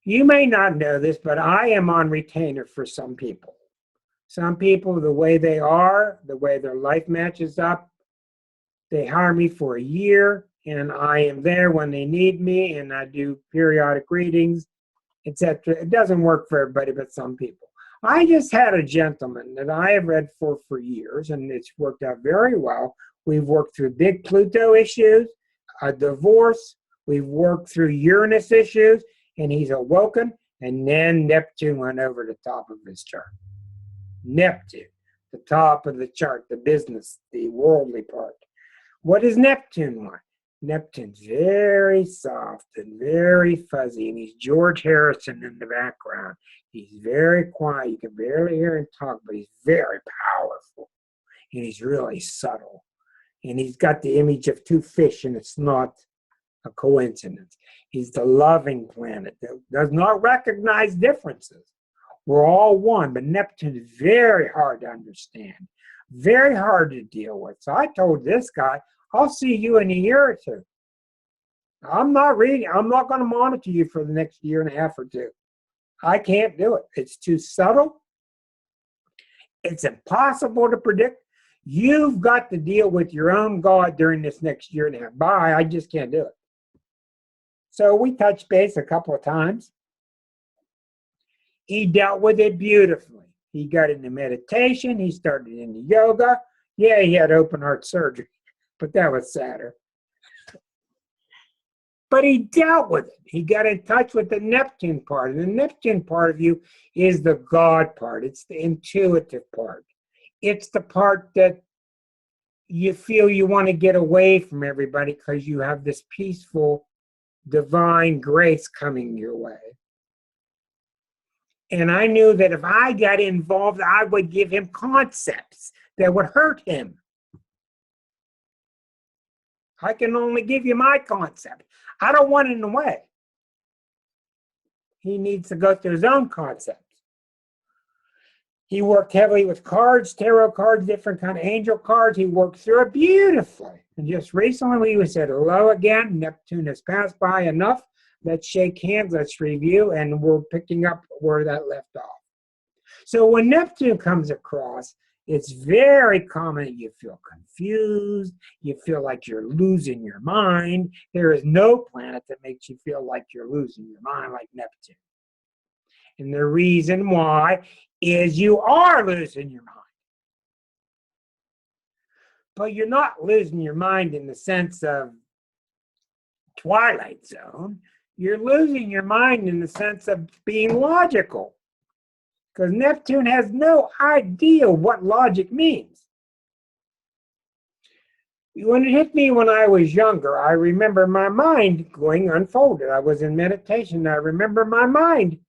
You may not know this, but I am on retainer for some people. Some people, the way they are, the way their life matches up, they hire me for a year, and I am there when they need me, and I do periodic readings, etc. It doesn't work for everybody, but some people. I just had a gentleman that I have read for years, and it's worked out very well. We've worked through big Pluto issues, a divorce. We've worked through Uranus issues, and he's awoken, and then Neptune went over the top of his chart. Neptune, the top of the chart, the business, the worldly part. What does Neptune want? Neptune's very soft and very fuzzy, and he's George Harrison in the background. He's very quiet. You can barely hear him talk, but he's very powerful, and he's really subtle. And he's got the image of two fish, and it's not a coincidence. He's the loving planet that does not recognize differences. We're all one, but Neptune is very hard to understand, very hard to deal with. So I told this guy, I'll see you in a year or two. I'm not going to monitor you for the next year and a half or two. I can't do it. It's too subtle. It's impossible to predict. You've got to deal with your own God during this next year and a half. Bye, I just can't do it. So we touched base a couple of times. He dealt with it beautifully. He got into meditation. He started into yoga. Yeah, he had open heart surgery, but that was sadder. But he dealt with it. He got in touch with the Neptune part. And the Neptune part of you is the God part. It's the intuitive part. It's the part that you feel you want to get away from everybody because you have this peaceful, divine grace coming your way. And I knew that if I got involved, I would give him concepts that would hurt him. I can only give you my concept. I don't want it in the way. He needs to go through his own concepts. He worked heavily with cards, tarot cards, different kind of angel cards. He worked through it beautifully. And just recently we said hello again. Neptune has passed by enough. Let's shake hands, let's review, and we're picking up where that left off. So when Neptune comes across, it's very common you feel confused, you feel like you're losing your mind. There is no planet that makes you feel like you're losing your mind like Neptune. And the reason why is you are losing your mind. But you're not losing your mind in the sense of Twilight Zone. You're losing your mind in the sense of being logical. Because Neptune has no idea what logic means. When it hit me when I was younger, I remember my mind going unfolded. I was in meditation. I remember my mind,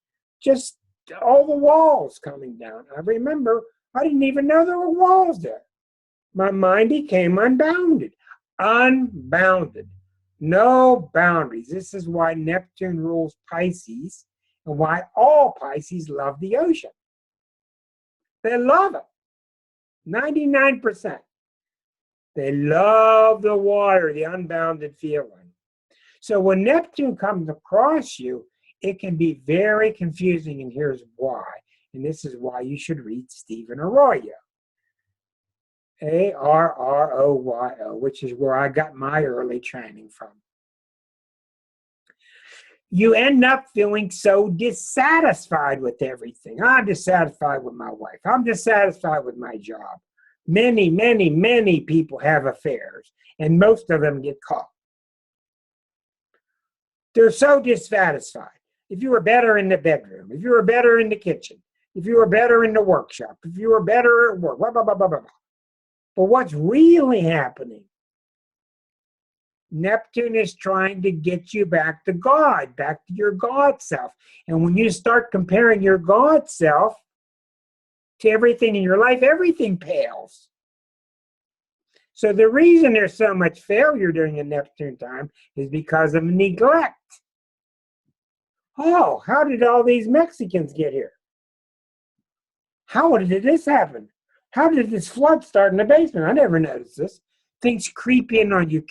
just all the walls coming down. I remember I didn't even know there were walls there. My mind became unbounded. Unbounded. No boundaries. This is why Neptune rules Pisces and why all Pisces love the ocean. They love it. 99%. They love the water, the unbounded feeling. So when Neptune comes across you, it can be very confusing, and here's why. And this is why you should read Stephen Arroyo. Arroyo, which is where I got my early training from. You end up feeling so dissatisfied with everything. I'm dissatisfied with my wife. I'm dissatisfied with my job. Many, many, many people have affairs, and most of them get caught. They're so dissatisfied. If you were better in the bedroom, if you were better in the kitchen, if you were better in the workshop, if you were better at work, blah, blah, blah, blah, blah. But what's really happening Neptune is trying to get you back to God, back to your God self. And when you start comparing your God self to everything in your life, everything pales. So the reason there's so much failure during the Neptune time is because of neglect. Oh, how did all these Mexicans get here? How did this happen? How did this flood start in the basement? I never noticed this. Things creep in on you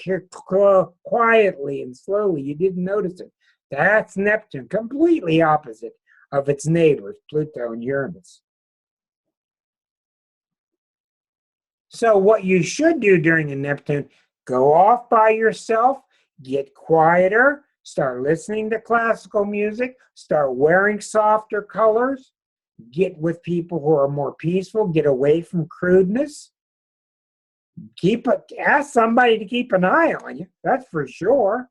quietly and slowly. You didn't notice it. That's Neptune, completely opposite of its neighbors, Pluto and Uranus. So what you should do during the Neptune, go off by yourself, get quieter, start listening to classical music, start wearing softer colors, get with people who are more peaceful, get away from crudeness. Ask somebody to keep an eye on you, that's for sure,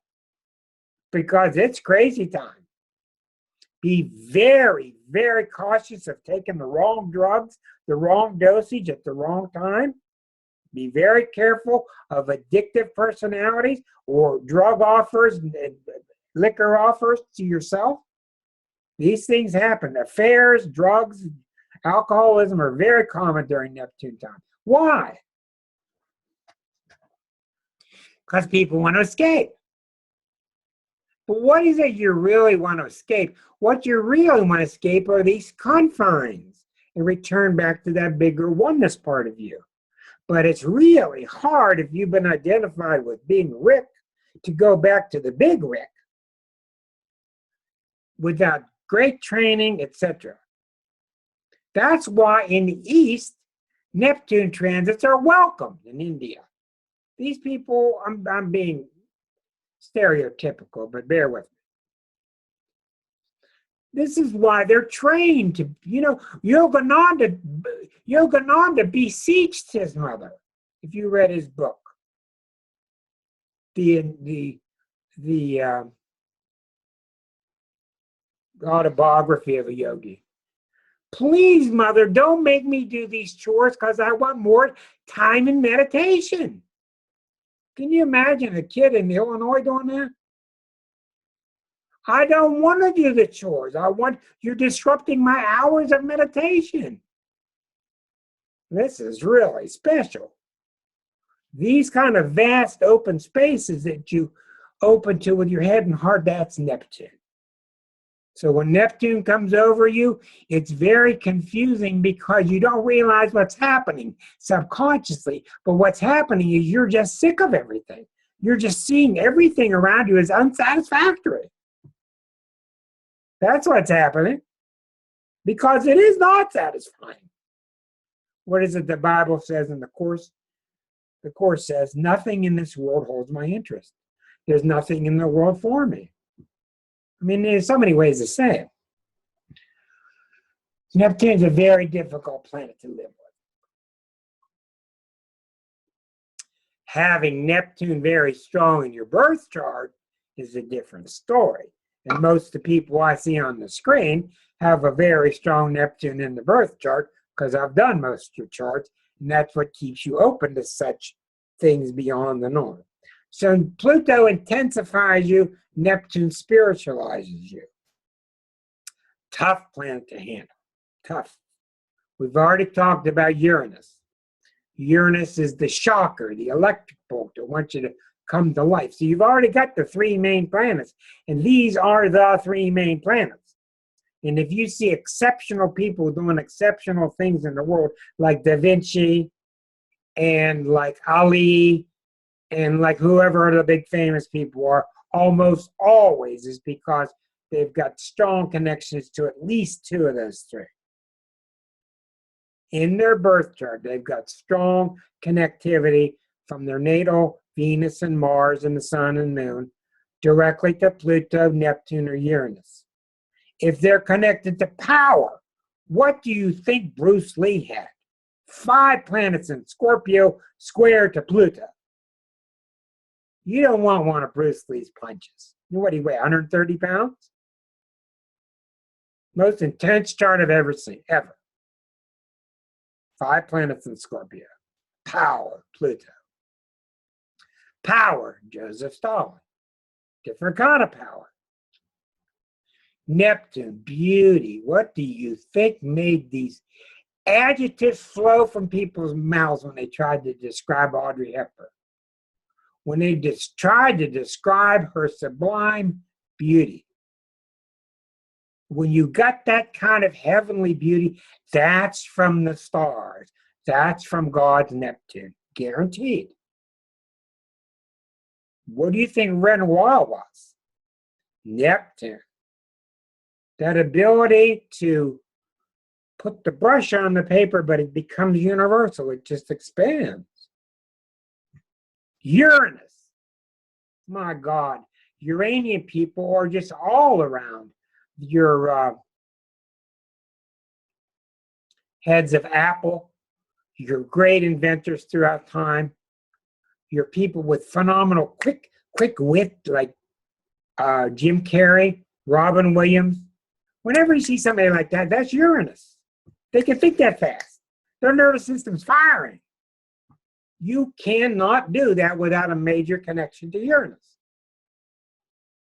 because it's crazy time. Be very, very cautious of taking the wrong drugs, the wrong dosage at the wrong time. Be very careful of addictive personalities or drug offers, liquor offers to yourself. These things happen. Affairs, drugs, alcoholism are very common during Neptune time. Why? Because people want to escape. But what is it you really want to escape? What you really want to escape are these confines and return back to that bigger oneness part of you. But it's really hard if you've been identified with being Rick to go back to the big Rick without great training, etc. That's why in the East, Neptune transits are welcomed in India. These people, I'm being stereotypical, but bear with me. This is why they're trained to, Yogananda beseeched his mother, if you read his book, the autobiography of a yogi. Please, mother, don't make me do these chores because I want more time in meditation. Can you imagine a kid in Illinois doing that? I don't want to do the chores. You're disrupting my hours of meditation. This is really special. These kind of vast open spaces that you open to with your head and heart, that's Neptune. So when Neptune comes over you, it's very confusing because you don't realize what's happening subconsciously. But what's happening is you're just sick of everything. You're just seeing everything around you as unsatisfactory. That's what's happening. Because it is not satisfying. What is it the Bible says in the Course? The Course says, nothing in this world holds my interest. There's nothing in the world for me. I mean, there's so many ways to say it. Neptune's a very difficult planet to live with. Having Neptune very strong in your birth chart is a different story. And most of the people I see on the screen have a very strong Neptune in the birth chart because I've done most of your charts, and that's what keeps you open to such things beyond the norm. So Pluto intensifies you, Neptune spiritualizes you. Tough planet to handle, tough. We've already talked about Uranus. Uranus is the shocker, the electric bolt that wants you to come to life. So you've already got the three main planets, and these are the three main planets. And if you see exceptional people doing exceptional things in the world, like Da Vinci and like Ali and like whoever the big famous people are, almost always is because they've got strong connections to at least two of those three. In their birth chart, they've got strong connectivity from their natal Venus and Mars and the Sun and Moon directly to Pluto, Neptune, or Uranus. If they're connected to power, what do you think Bruce Lee had? 5 planets in Scorpio square to Pluto. You don't want one of Bruce Lee's punches. What do you weigh, 130 pounds? Most intense chart I've ever seen, ever. 5 planets in Scorpio. Power, Pluto. Power, Joseph Stalin. Different kind of power. Neptune, beauty. What do you think made these adjectives flow from people's mouths when they tried to describe Audrey Hepburn? When they tried to describe her sublime beauty. When you got that kind of heavenly beauty, that's from the stars. That's from God's Neptune. Guaranteed. What do you think Renoir was? Neptune. That ability to put the brush on the paper, but it becomes universal. It just expands. Uranus. My God. Uranian people are just all around your heads of Apple, your great inventors throughout time, your people with phenomenal quick wit like Jim Carrey, Robin Williams. Whenever you see somebody like that, that's Uranus. They can think that fast. Their nervous system's firing. You cannot do that without a major connection to Uranus.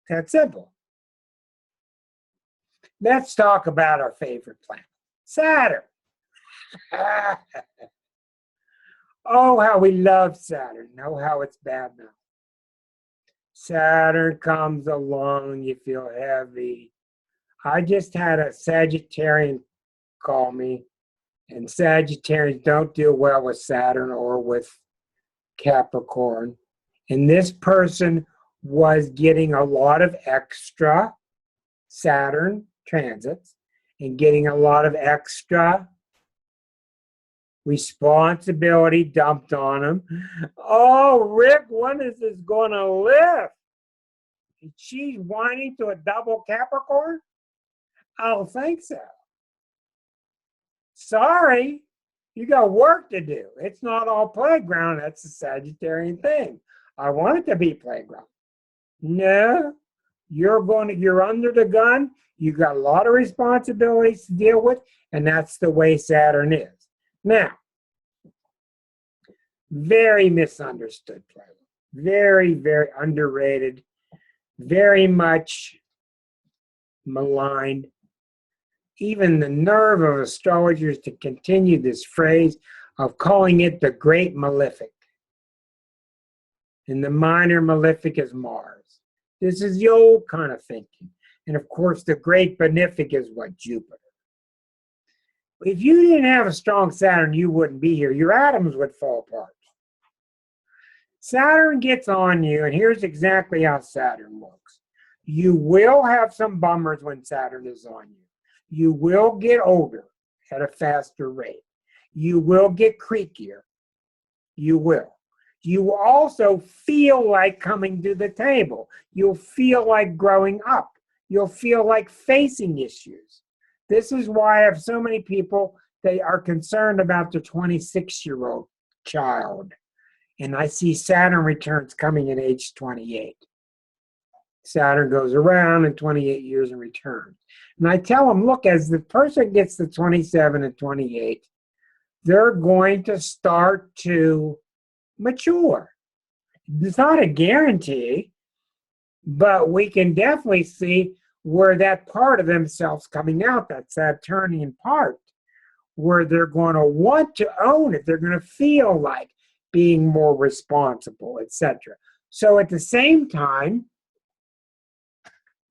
That's simple. Let's talk about our favorite planet, Saturn. Oh, how we love Saturn. Oh, how it's bad now. Saturn comes along, you feel heavy. I just had a Sagittarian call me, and Sagittarians don't deal well with Saturn or with Capricorn. And this person was getting a lot of extra Saturn transits and getting a lot of extra responsibility dumped on him. Oh, Rick, when is this going to lift? She's whining to a double Capricorn? I don't think so. Sorry, you got work to do. It's not all playground. That's a Sagittarian thing. I want it to be playground. No, you're under the gun. You got a lot of responsibilities to deal with, and that's the way Saturn is. Now, very misunderstood planet. Very, very underrated. Very much maligned. Even the nerve of astrologers to continue this phrase of calling it the Great Malefic. And the minor malefic is Mars. This is the old kind of thinking. And of course, the Great Benefic is what? Jupiter. If you didn't have a strong Saturn, you wouldn't be here. Your atoms would fall apart. Saturn gets on you, and here's exactly how Saturn works. You will have some bummers when Saturn is on you. You will get older at a faster rate. You will get creakier. You will. You will also feel like coming to the table. You'll feel like growing up. You'll feel like facing issues. This is why I have so many people, they are concerned about their 26-year-old child. And I see Saturn returns coming at age 28. Saturn goes around in 28 years and returns. And I tell them, look, as the person gets to 27 and 28, they're going to start to mature. It's not a guarantee, but we can definitely see where that part of themselves coming out, that Saturnian part, where they're going to want to own it. They're going to feel like being more responsible, etc. So at the same time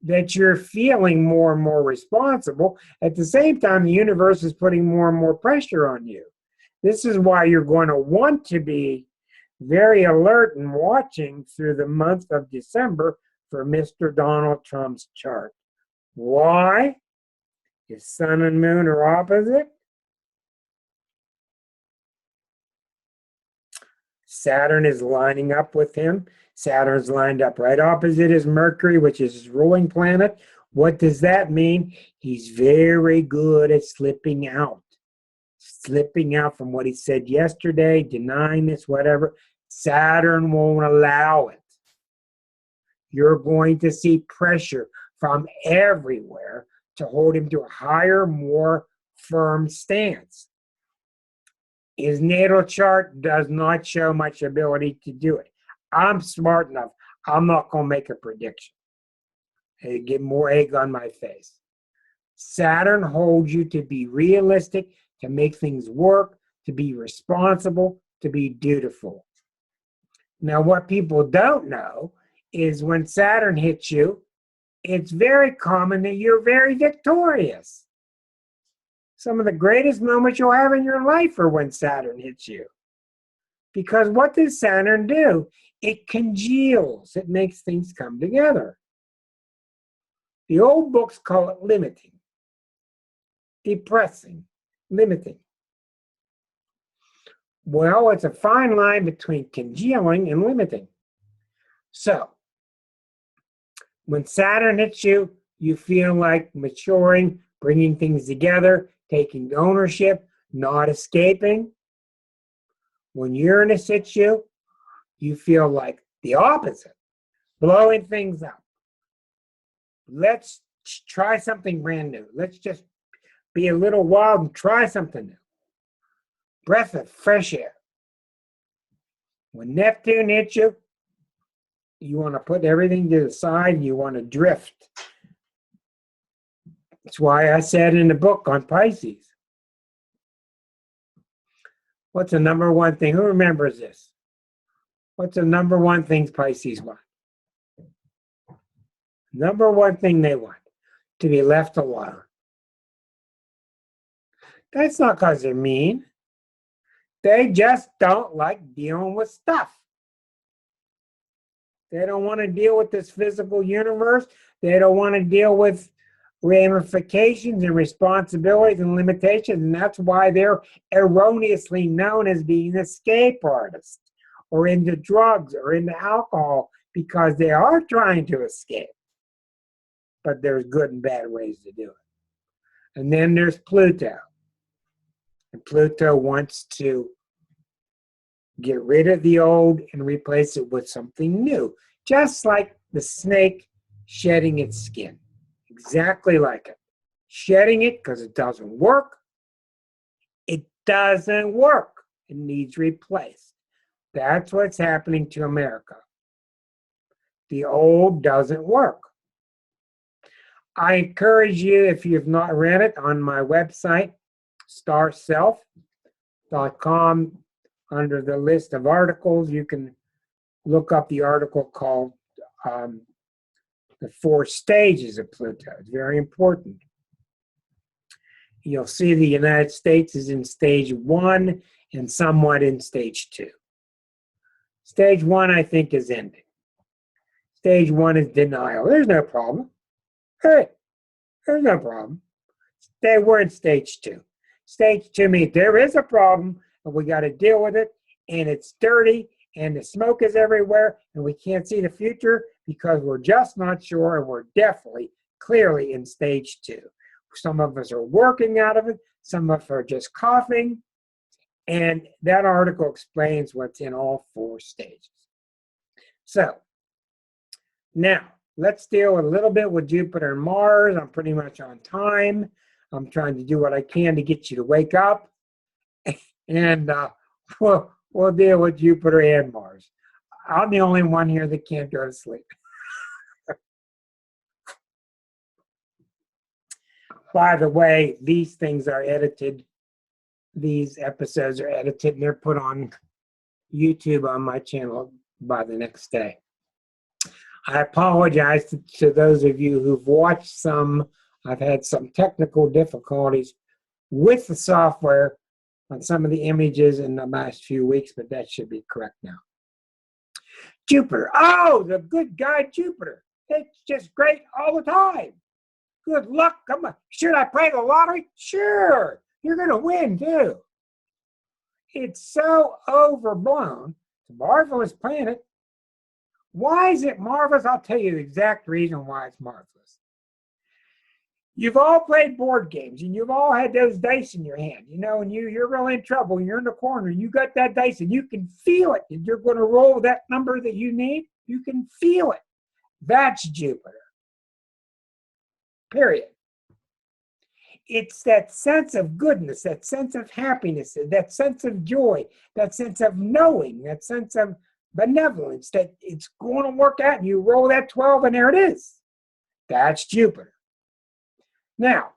that you're feeling more and more responsible, at the same time, the universe is putting more and more pressure on you. This is why you're going to want to be very alert and watching through the month of December for Mr. Donald Trump's chart. Why? His sun and moon are opposite. Saturn is lining up with him. Saturn's lined up right opposite his Mercury, which is his ruling planet. What does that mean? He's very good at slipping out. Slipping out from what he said yesterday, denying this, whatever. Saturn won't allow it. You're going to see pressure from everywhere to hold him to a higher, more firm stance. His natal chart does not show much ability to do it. I'm smart enough. I'm not going to make a prediction. Hey, get more egg on my face. Saturn holds you to be realistic, to make things work, to be responsible, to be dutiful. Now, what people don't know is when Saturn hits you, it's very common that you're very victorious. Some of the greatest moments you'll have in your life are when Saturn hits you. Because what does Saturn do? It congeals. It makes things come together. The old books call it limiting, depressing, limiting. Well, it's a fine line between congealing and limiting. So, when Saturn hits you, you feel like maturing, bringing things together, taking ownership, not escaping. When Uranus hits you, you feel like the opposite, blowing things up. Let's try something brand new. Let's just be a little wild and try something new. Breath of fresh air. When Neptune hits you, you want to put everything to the side and you want to drift. That's why I said in the book on Pisces. What's the number one thing? Who remembers this? What's the number one thing Pisces want? Number one thing they want, to be left alone. That's not because they're mean. They just don't like dealing with stuff. They don't want to deal with this physical universe. They don't want to deal with ramifications and responsibilities and limitations. And that's why they're erroneously known as being escape artists or into drugs or into alcohol, because they are trying to escape. But there's good and bad ways to do it. And then there's Pluto. And Pluto wants to get rid of the old and replace it with something new. Just like the snake shedding its skin. Exactly like it. Shedding it because it doesn't work. It doesn't work. It needs replaced. That's what's happening to America. The old doesn't work. I encourage you, if you've not read it, on my website, starself.com, under the list of articles, you can look up the article called The 4 Stages of Pluto. It's very important. You'll see the United States is in stage 1 and somewhat in stage 2. Stage 1, I think, is ending. Stage 1 is denial. There's no problem. Hey, there's no problem. We're in stage 2. Stage 2 means there is a problem and we got to deal with it, and it's dirty and the smoke is everywhere and we can't see the future because we're just not sure, and we're definitely, clearly in stage 2. Some of us are working out of it. Some of us are just coughing. And that article explains what's in all 4 stages. So, now, let's deal a little bit with Jupiter and Mars. I'm pretty much on time. I'm trying to do what I can to get you to wake up. And we'll deal with Jupiter and Mars. I'm the only one here that can't go to sleep. By the way, these things are edited. These episodes are edited and they're put on YouTube on my channel by the next day. I apologize to those of you who've watched some. I've had some technical difficulties with the software on some of the images in the last few weeks, but that should be correct now. Jupiter. Oh, the good guy Jupiter. It's just great all the time. Good luck. Come on. Should I play the lottery? Sure. You're going to win, too. It's so overblown. It's a marvelous planet. Why is it marvelous? I'll tell you the exact reason why it's marvelous. You've all played board games, and you've all had those dice in your hand, you know, and you're really in trouble, and you're in the corner, and you got that dice, and you can feel it. If you're going to roll that number that you need, you can feel it. That's Jupiter. Period. It's that sense of goodness, that sense of happiness, that sense of joy, that sense of knowing, that sense of benevolence, that it's going to work out, and you roll that 12 and there it is. That's Jupiter. Now,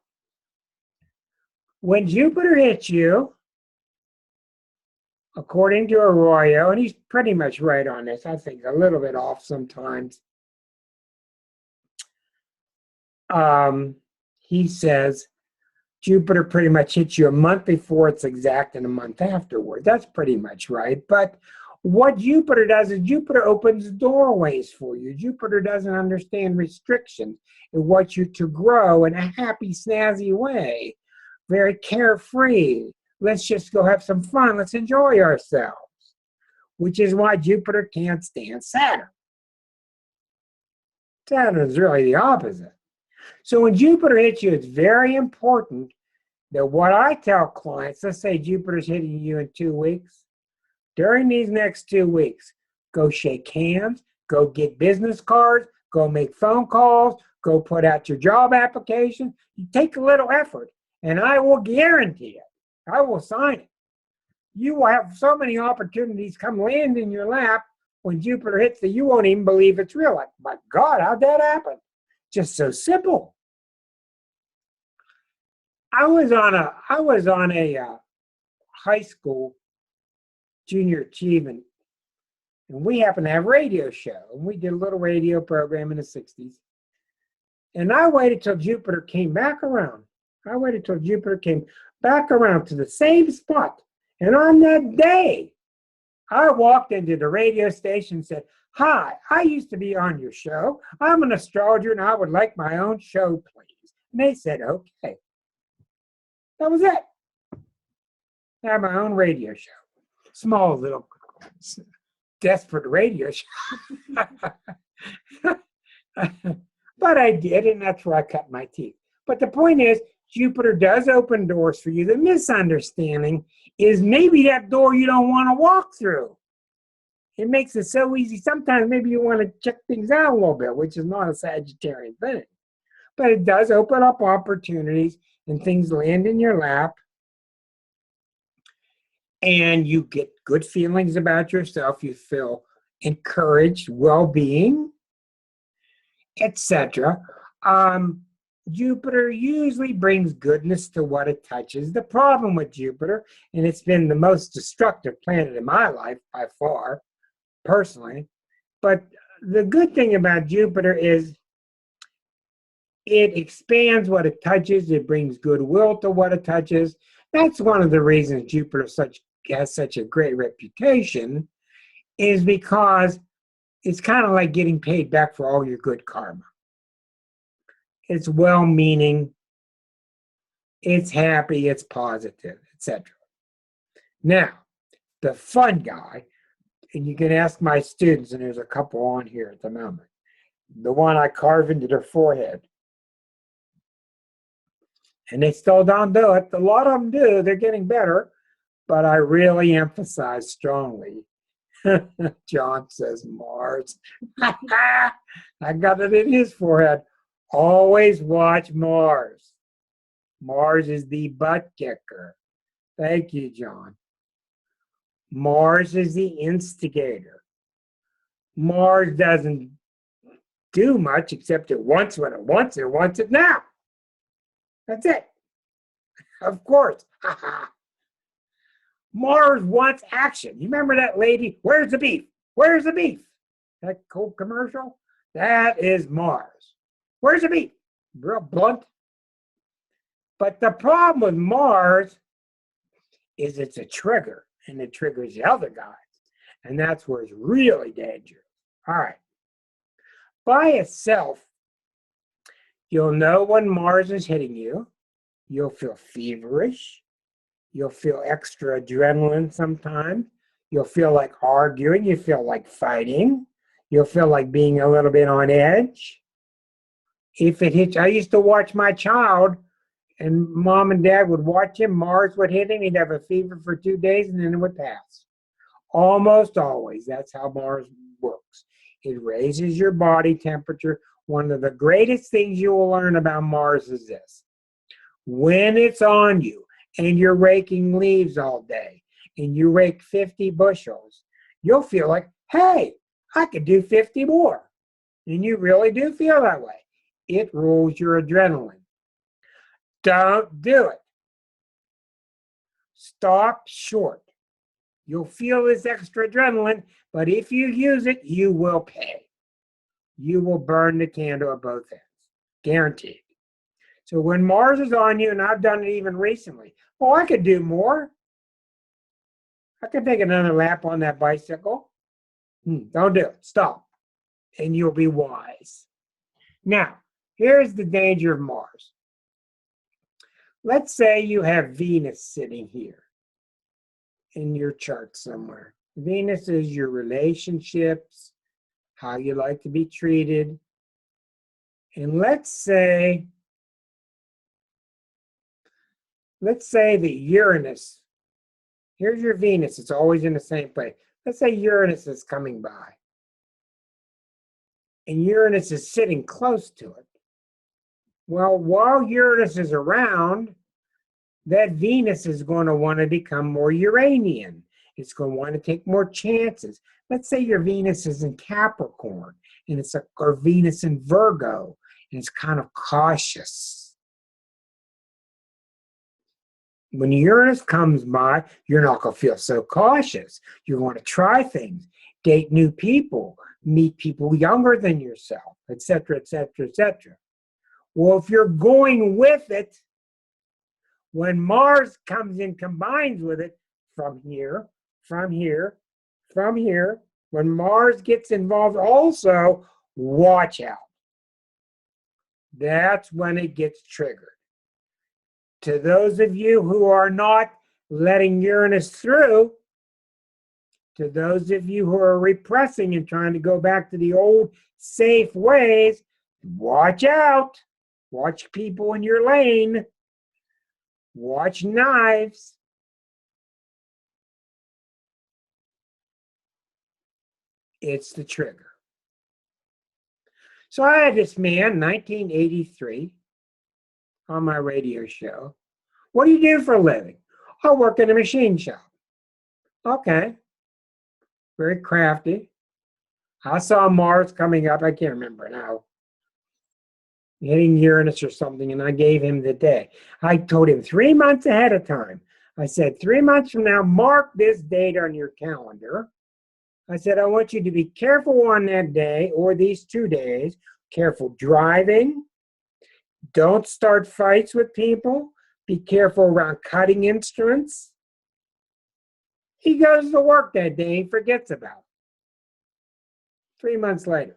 when Jupiter hits you, according to Arroyo, and he's pretty much right on this, I think a little bit off sometimes, he says Jupiter pretty much hits you a month before it's exact and a month afterward. That's pretty much right. But what Jupiter does is Jupiter opens doorways for you. Jupiter doesn't understand restrictions. It wants you to grow in a happy, snazzy way, very carefree. Let's just go have some fun. Let's enjoy ourselves, which is why Jupiter can't stand Saturn. Saturn is really the opposite. So when Jupiter hits you, it's very important that what I tell clients, let's say Jupiter's hitting you in 2 weeks, during these next 2 weeks, go shake hands, go get business cards, go make phone calls, go put out your job application. You take a little effort, and I will guarantee it. I will sign it. You will have so many opportunities come land in your lap when Jupiter hits that you won't even believe it's real. Like, my God, how'd that happen? Just so simple. I was on a high school junior achievement, and we happened to have a radio show, and we did a little radio program in the 60s. And I waited till Jupiter came back around. I waited till Jupiter came back around to the same spot. And on that day, I walked into the radio station and said, "Hi, I used to be on your show. I'm an astrologer and I would like my own show, please." And they said, "Okay." That was it. I had my own radio show. Small little desperate radio show. But I did, and that's where I cut my teeth. But the point is, Jupiter does open doors for you. The misunderstanding is maybe that door you don't want to walk through. It makes it so easy. Sometimes maybe you want to check things out a little bit, which is not a Sagittarian thing. But it does open up opportunities, and things land in your lap. And you get good feelings about yourself. You feel encouraged, well-being, etc. Jupiter usually brings goodness to what it touches. The problem with Jupiter, and it's been the most destructive planet in my life by far, personally, but the good thing about Jupiter is it expands what it touches. It brings goodwill to what it touches. That's one of the reasons Jupiter has such a great reputation, is because it's kind of like getting paid back for all your good karma. It's well-meaning, it's happy, it's positive, etc. Now, the fun guy, and you can ask my students, and there's a couple on here at the moment, the one I carve into their forehead. And they still don't do it. A lot of them do. They're getting better. But I really emphasize strongly. John says Mars. I got it in his forehead. Always watch Mars. Mars is the butt kicker. Thank you, John. Mars is the instigator. Mars doesn't do much except it wants what it wants. It wants it now. That's it. Of course. Mars wants action. You remember that lady? Where's the beef? Where's the beef? That Coke commercial? That is Mars. Where's the beef? Real blunt. But the problem with Mars is it's a trigger, and it triggers the other guys. And that's where it's really dangerous. All right. By itself, you'll know when Mars is hitting you. You'll feel feverish. You'll feel extra adrenaline sometimes. You'll feel like arguing. You feel like fighting. You'll feel like being a little bit on edge. If it hits, I used to watch my child, and mom and dad would watch him. Mars would hit him. He'd have a fever for 2 days, and then it would pass. Almost always. That's how Mars works. It raises your body temperature. One of the greatest things you will learn about Mars is this. When it's on you and you're raking leaves all day and you rake 50 bushels, you'll feel like, hey, I could do 50 more. And you really do feel that way. It rules your adrenaline. Don't do it. Stop short. You'll feel this extra adrenaline, but if you use it, you will pay. You will burn the candle at both ends. Guaranteed. So when Mars is on you, and I've done it even recently, oh, I could do more. I could take another lap on that bicycle. Don't do it. Stop. And you'll be wise. Now, here's the danger of Mars. Let's say you have Venus sitting here in your chart somewhere. Venus is your relationships, how you like to be treated. And let's say that Uranus, here's your Venus, it's always in the same place. Let's say Uranus is coming by. And Uranus is sitting close to it. Well, while Uranus is around, that Venus is going to want to become more Uranian. It's going to want to take more chances. Let's say your Venus is in Capricorn, and or Venus in Virgo, and it's kind of cautious. When Uranus comes by, you're not going to feel so cautious. You're going to try things, date new people, meet people younger than yourself, etc., etc., etc. Well, if you're going with it, when Mars comes in, combines with it from here, when Mars gets involved also, watch out. That's when it gets triggered. To those of you who are not letting Uranus through, to those of you who are repressing and trying to go back to the old safe ways, watch out. Watch people in your lane. Watch knives. It's the trigger. So I had this man, 1983, on my radio show. What do you do for a living? I work in a machine shop. Okay. Very crafty. I saw Mars coming up. I can't remember now. Hitting Uranus or something, and I gave him the day. I told him 3 months ahead of time. I said, 3 months from now, mark this date on your calendar. I said, I want you to be careful on that day or these 2 days. Careful driving. Don't start fights with people. Be careful around cutting instruments. He goes to work that day and forgets about it. 3 months later.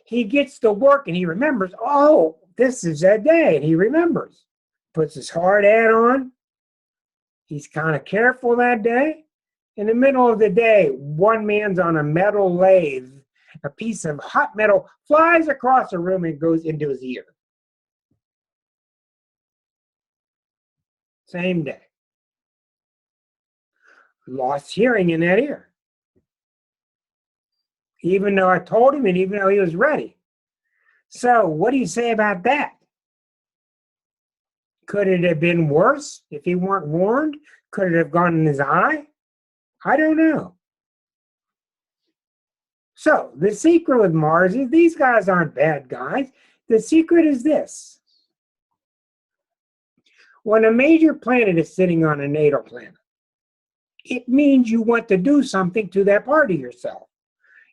He gets to work and he remembers, oh, this is that day. And he remembers. Puts his hard hat on. He's kind of careful that day. In the middle of the day, one man's on a metal lathe. A piece of hot metal flies across the room and goes into his ear. Same day. Lost hearing in that ear. Even though I told him and even though he was ready. So what do you say about that? Could it have been worse if he weren't warned? Could it have gone in his eye? I don't know. So the secret with Mars is these guys aren't bad guys. The secret is this. When a major planet is sitting on a natal planet, it means you want to do something to that part of yourself.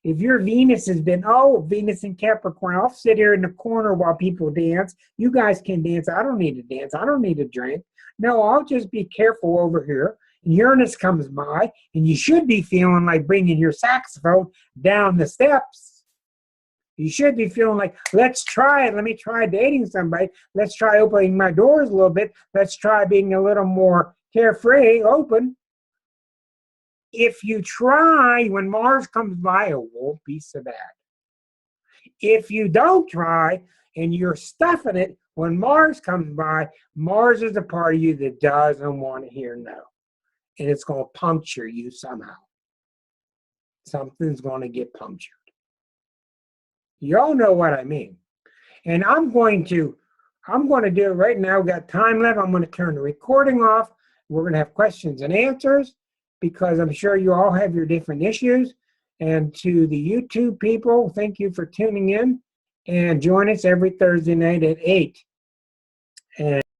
If your Venus has been, Venus in Capricorn, I'll sit here in the corner while people dance. You guys can dance. I don't need to dance. I don't need to drink. No, I'll just be careful over here. And Uranus comes by, and you should be feeling like bringing your saxophone down the steps. You should be feeling like, let's try it. Let me try dating somebody. Let's try opening my doors a little bit. Let's try being a little more carefree, open. If you try, when Mars comes by, it won't be so bad. If you don't try and you're stuffing it, when Mars comes by, Mars is a part of you that doesn't want to hear no. And it's going to puncture you somehow. Something's going to get punctured. You all know what I mean. And I'm going to do it right now. We've got time left. I'm going to turn the recording off. We're going to have questions and answers. because I'm sure you all have your different issues. And to the YouTube people, thank you for tuning in, and join us every Thursday night at 8. And